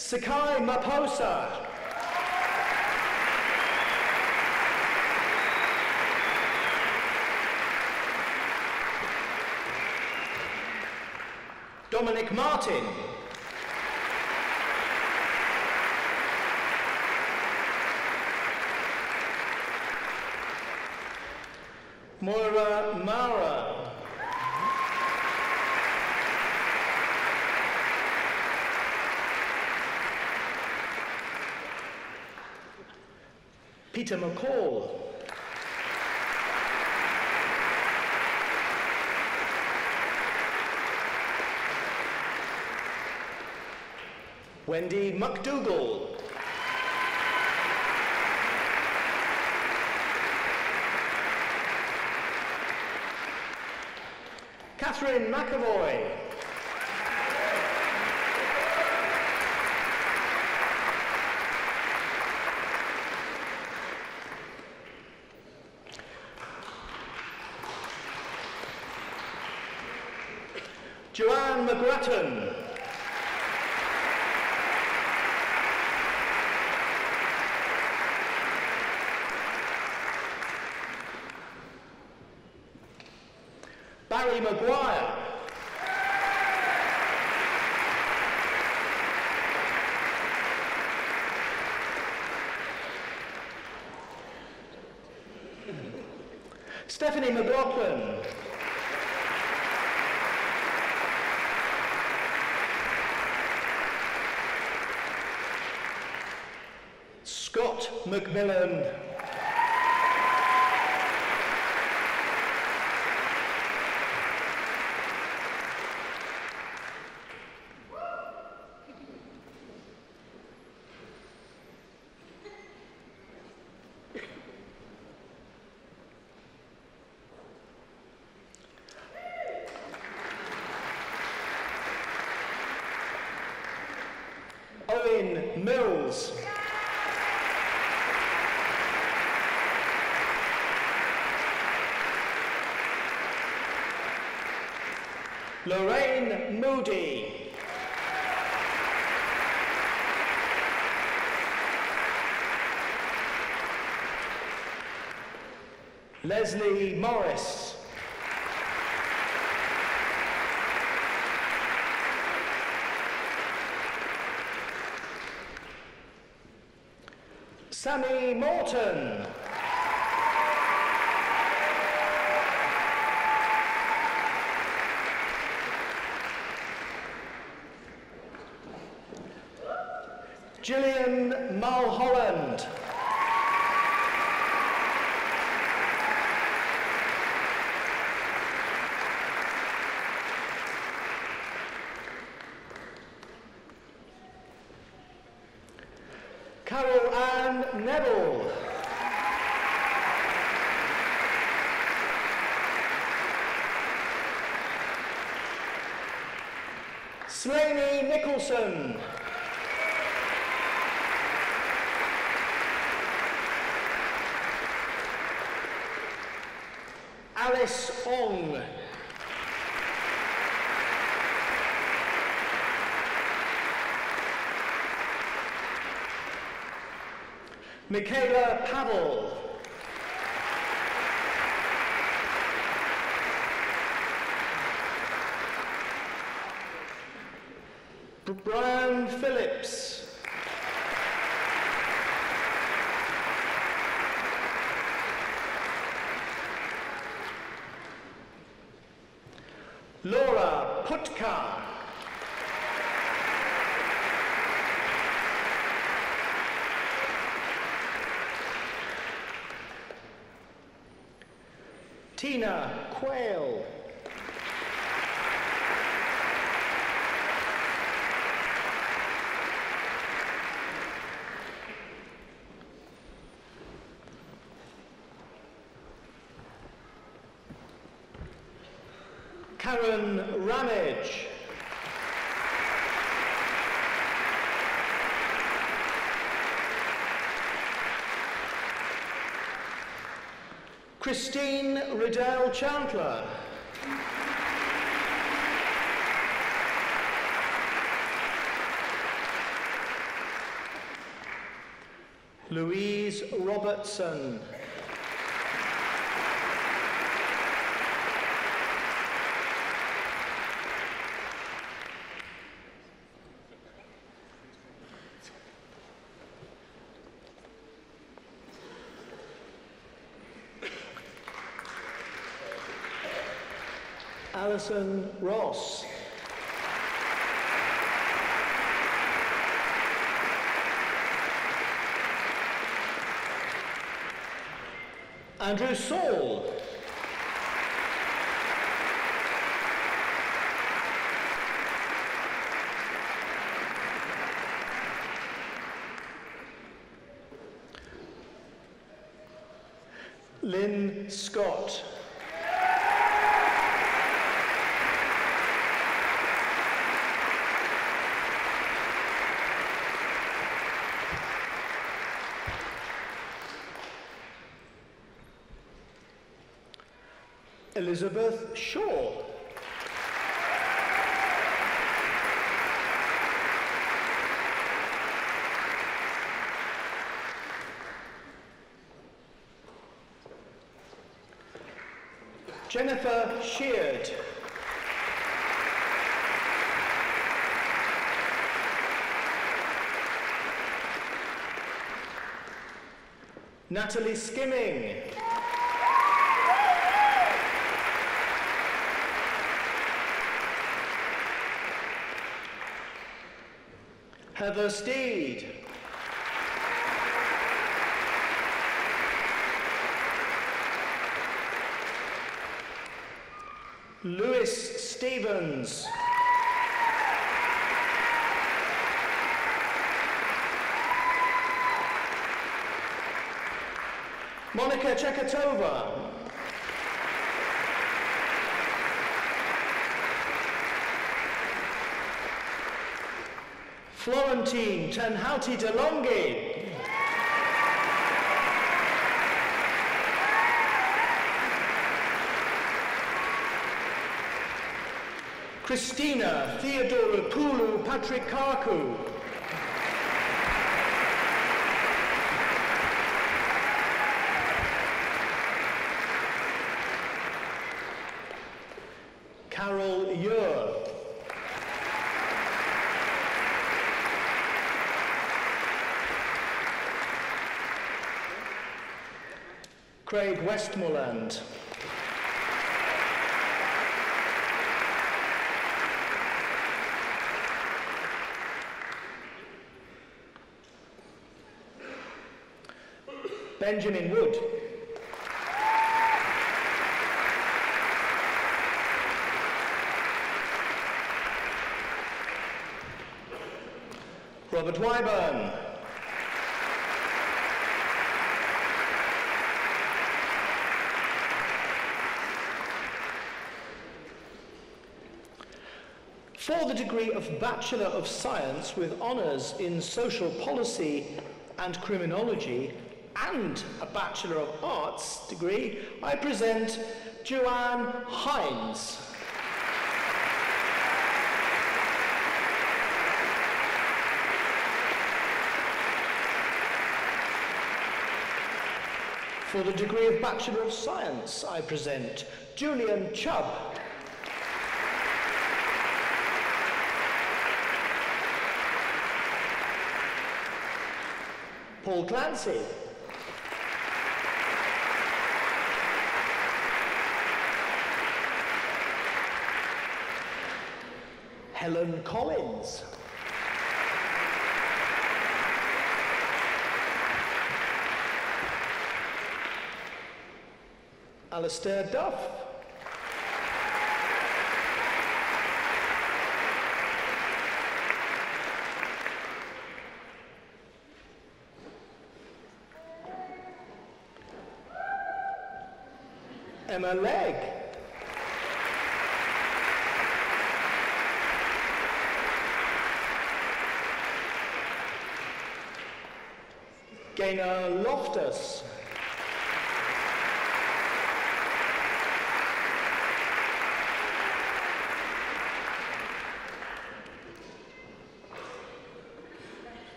Sakai Maposa. Dominic Martin. Moira Mara. Peter McCall. Wendy McDougall. Catherine McAvoy. Joanne McGrattan. Barry Maguire. Stephanie McLaughlin. Scott McMillan. Owen Mills. Lorraine Moody. Leslie Morris. Sammy Morton. Gillian Mulholland. Carol Ann Neville. Slaney Nicholson. Alice Ong. Michaela Pavel. Brian Phillips. Laura Putka. Tina Quayle. Karen Ramage. Christine Riddell Chandler. Louise Robertson. Alison Ross. Andrew Saul. Lynn Scott. Elizabeth Shaw. Jennifer Sheard. Natalie Skimming. Heather Steed. Lewis Stevens. Monica Chekatova. Florentine Tenhouty DeLonghi. Christina Theodora Pulu Patrikarku. Carol Ure. Craig Westmoreland. Benjamin Wood. Robert Wyburn. For the degree of Bachelor of Science with honours in Social Policy and Criminology and a Bachelor of Arts degree, I present Joanne Hines. For the degree of Bachelor of Science, I present Julian Chubb. Paul Clancy. Helen Collins. Alistair Duff. Emma Legg. Gaynor Loftus.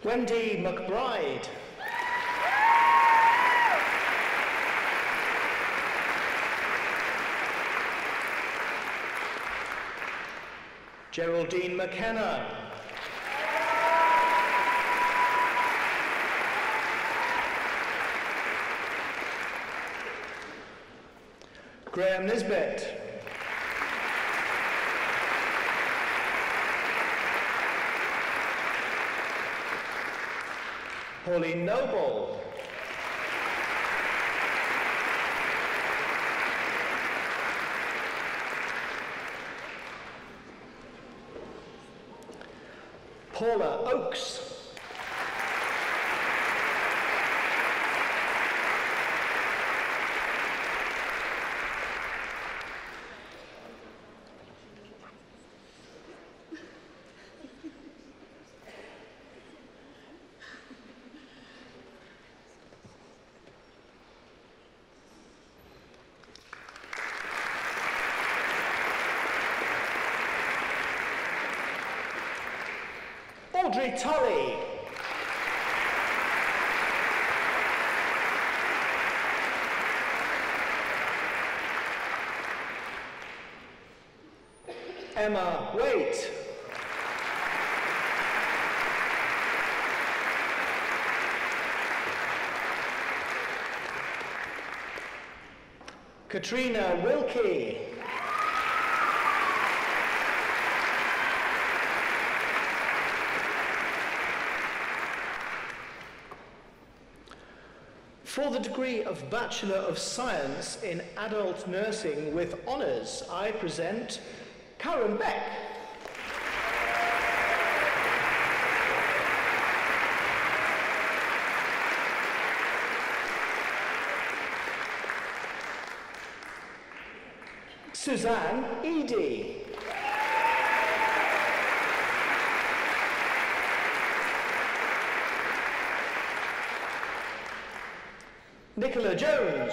Wendy McBride. Geraldine McKenna. Graham Nisbet. Pauline Noble. Paula Oakes. Audrey Tully. Emma Waite. Katrina Wilkie. For the degree of Bachelor of Science in Adult Nursing with honours, I present Karen Beck. Suzanne Eady. Nicola Jones.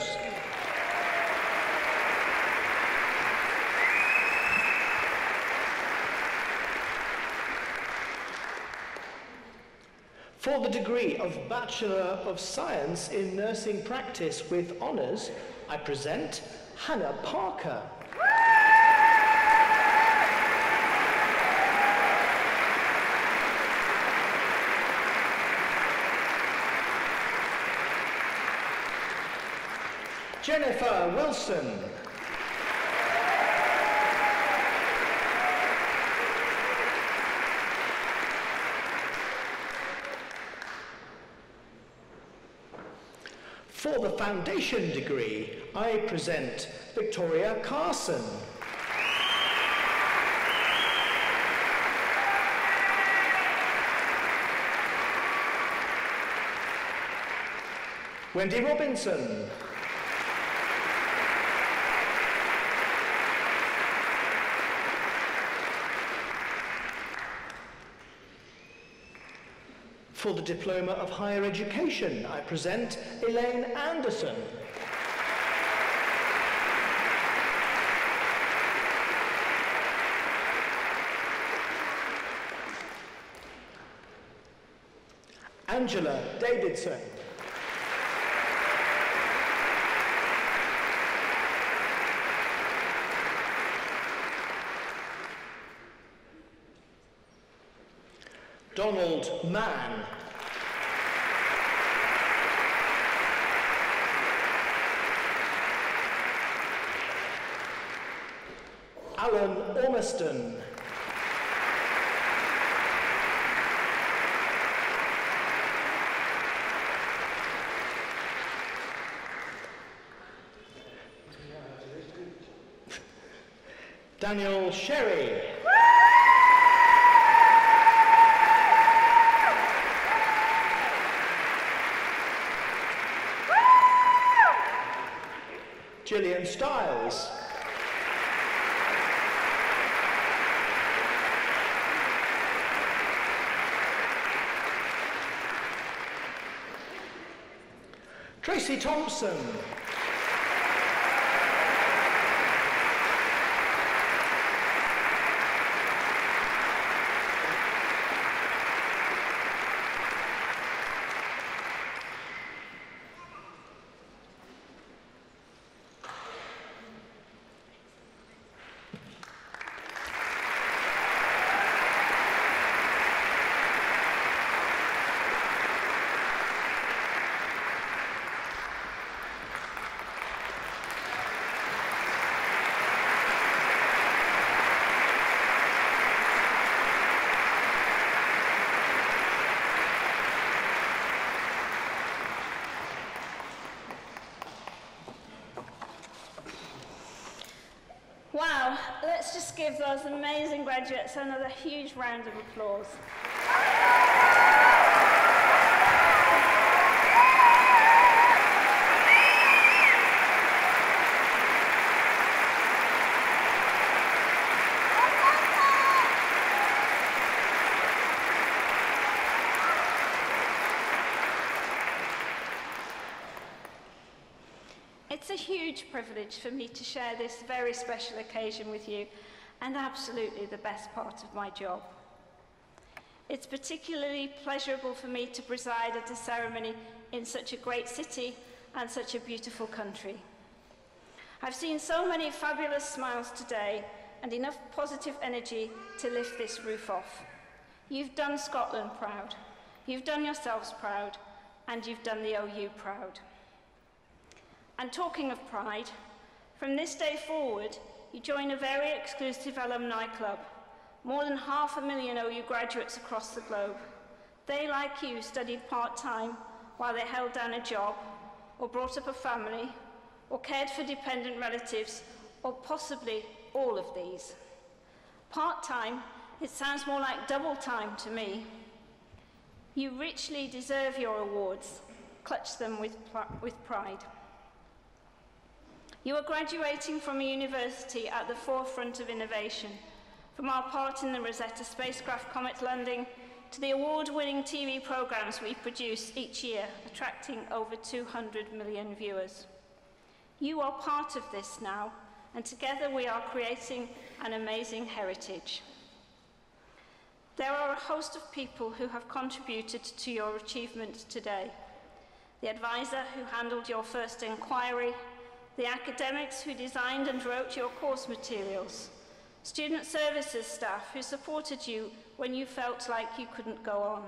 For the degree of Bachelor of Science in Nursing Practice with Honours, I present Hannah Parker. Jennifer Wilson. For the foundation degree, I present Victoria Carson. Wendy Robinson. For the Diploma of Higher Education, I present Elaine Anderson. Angela Davidson. Donald Mann. Alan Ormiston. Daniel Sherry. Gillian Stiles. Tracy Thompson. Wow, let's just give those amazing graduates another huge round of applause. It's a huge privilege for me to share this very special occasion with you, and absolutely the best part of my job. It's particularly pleasurable for me to preside at a ceremony in such a great city and such a beautiful country. I've seen so many fabulous smiles today and enough positive energy to lift this roof off. You've done Scotland proud, you've done yourselves proud, and you've done the OU proud. And talking of pride, from this day forward, you join a very exclusive alumni club. More than 500,000 OU graduates across the globe. They, like you, studied part-time while they held down a job, or brought up a family, or cared for dependent relatives, or possibly all of these. Part-time, it sounds more like double-time to me. You richly deserve your awards. Clutch them with pride. You are graduating from a university at the forefront of innovation, from our part in the Rosetta spacecraft comet landing to the award-winning TV programmes we produce each year, attracting over 200 million viewers. You are part of this now, and together we are creating an amazing heritage. There are a host of people who have contributed to your achievement today. The advisor who handled your first inquiry, the academics who designed and wrote your course materials, student services staff who supported you when you felt like you couldn't go on,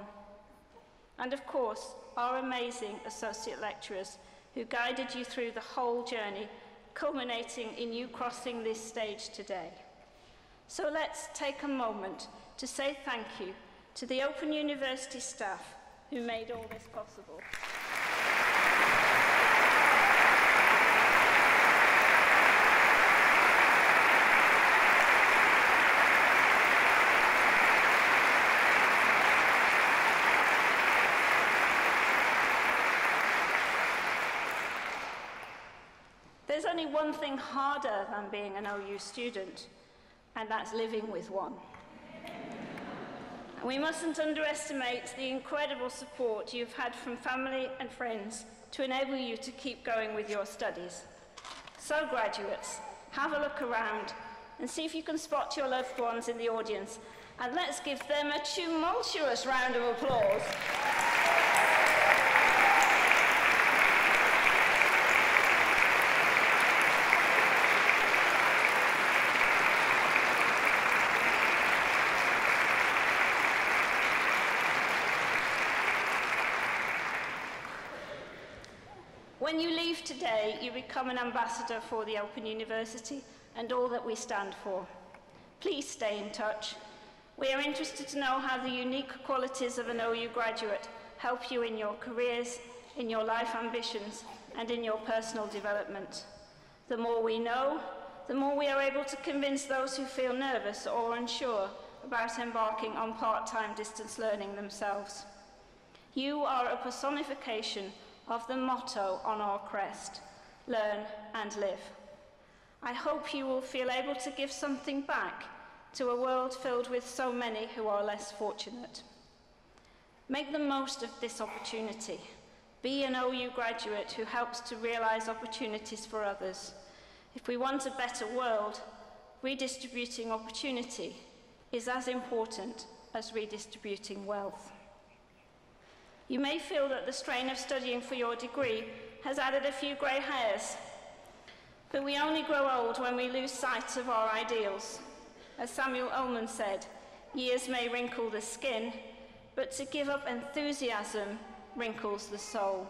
and of course, our amazing associate lecturers who guided you through the whole journey, culminating in you crossing this stage today. So let's take a moment to say thank you to the Open University staff who made all this possible. There's only one thing harder than being an OU student, and that's living with one. And we mustn't underestimate the incredible support you've had from family and friends to enable you to keep going with your studies. So graduates, have a look around and see if you can spot your loved ones in the audience, and let's give them a tumultuous round of applause. When you leave today, you become an ambassador for the Open University and all that we stand for. Please stay in touch. We are interested to know how the unique qualities of an OU graduate help you in your careers, in your life ambitions, and in your personal development. The more we know, the more we are able to convince those who feel nervous or unsure about embarking on part-time distance learning themselves. You are a personification of the motto on our crest, learn and live. I hope you will feel able to give something back to a world filled with so many who are less fortunate. Make the most of this opportunity. Be an OU graduate who helps to realize opportunities for others. If we want a better world, redistributing opportunity is as important as redistributing wealth. You may feel that the strain of studying for your degree has added a few grey hairs, but we only grow old when we lose sight of our ideals. As Samuel Ullman said, years may wrinkle the skin, but to give up enthusiasm wrinkles the soul.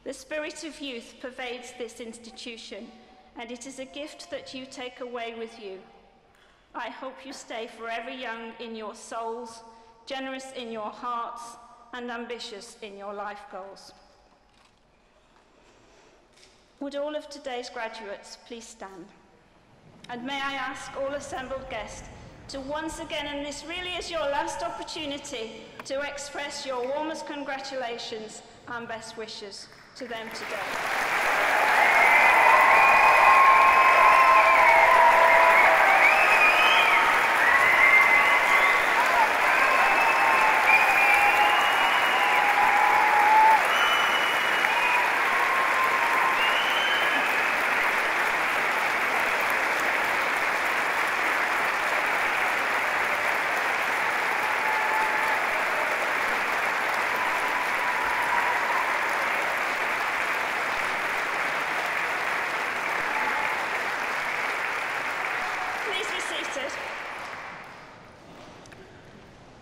The spirit of youth pervades this institution, and it is a gift that you take away with you. I hope you stay forever young in your souls, generous in your hearts, and ambitious in your life goals. Would all of today's graduates please stand? And may I ask all assembled guests to once again, and this really is your last opportunity, to express your warmest congratulations and best wishes to them today.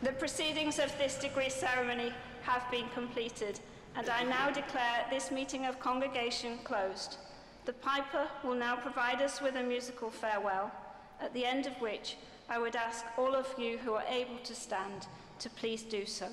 The proceedings of this degree ceremony have been completed, and I now declare this meeting of congregation closed. The piper will now provide us with a musical farewell, at the end of which I would ask all of you who are able to stand to please do so.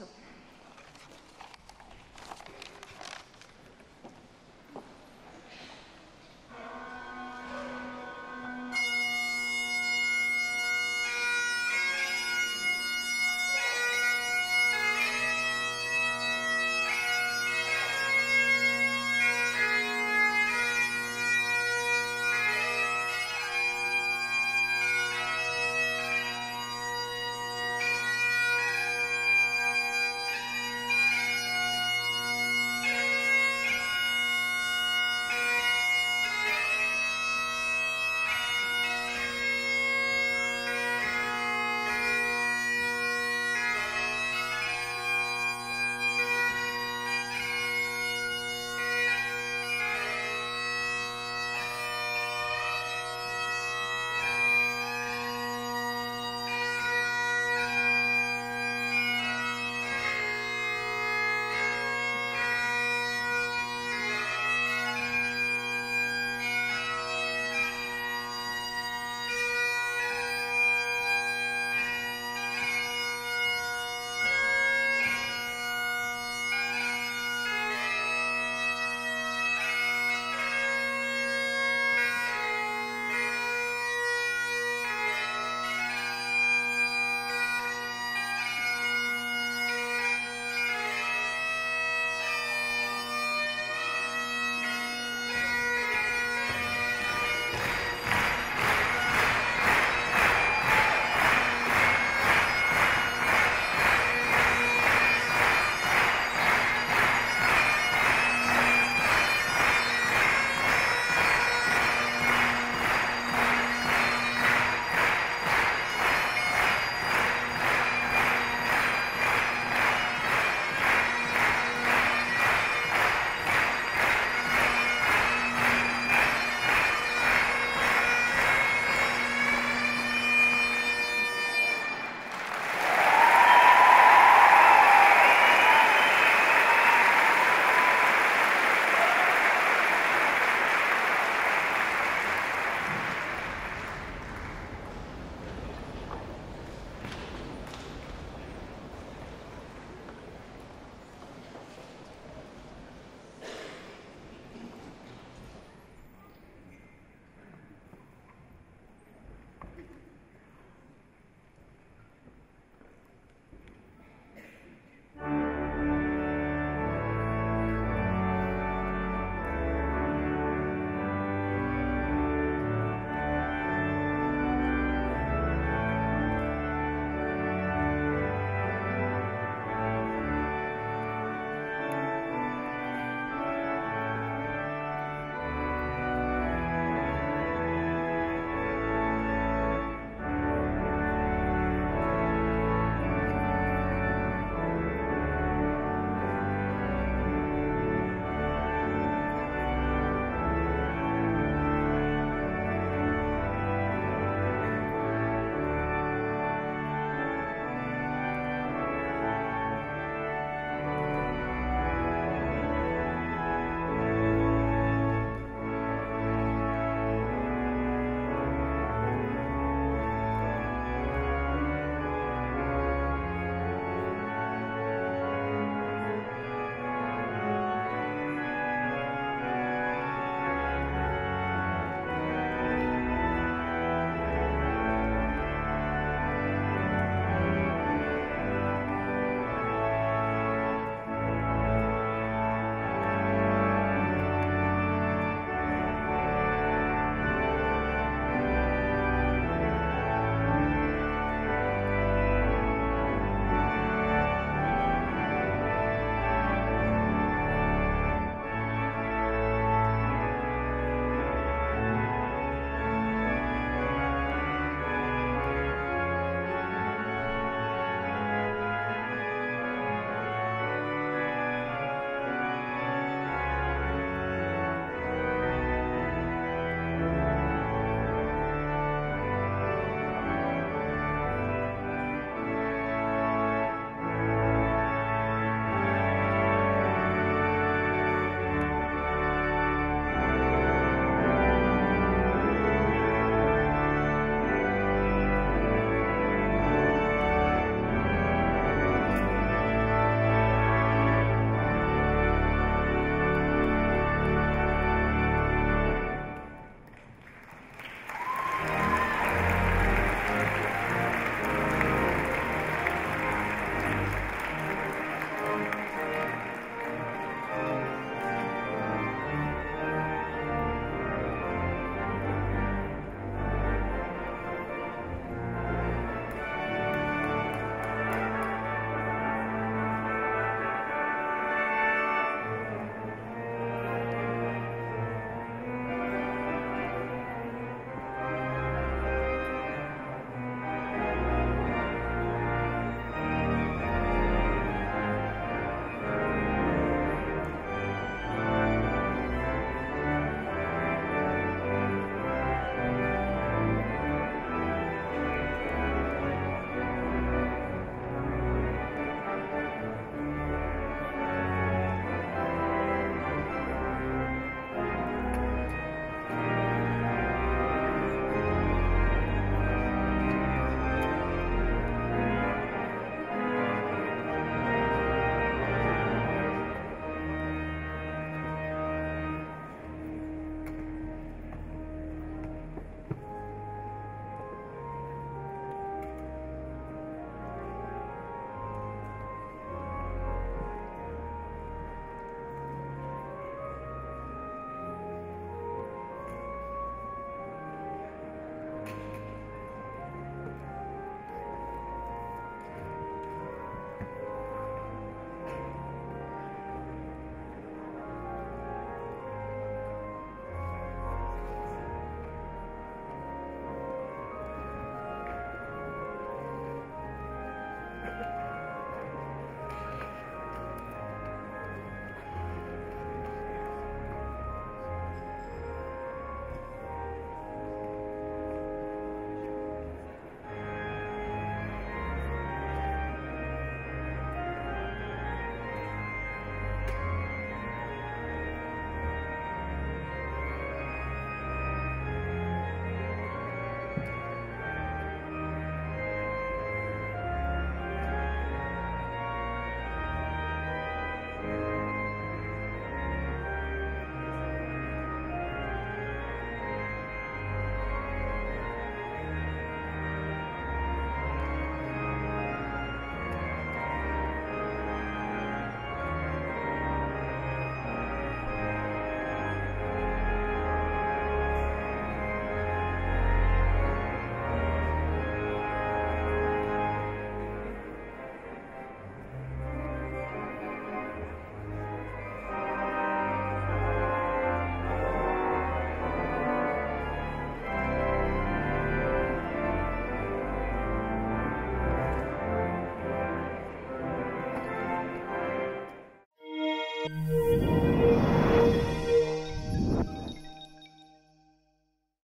you.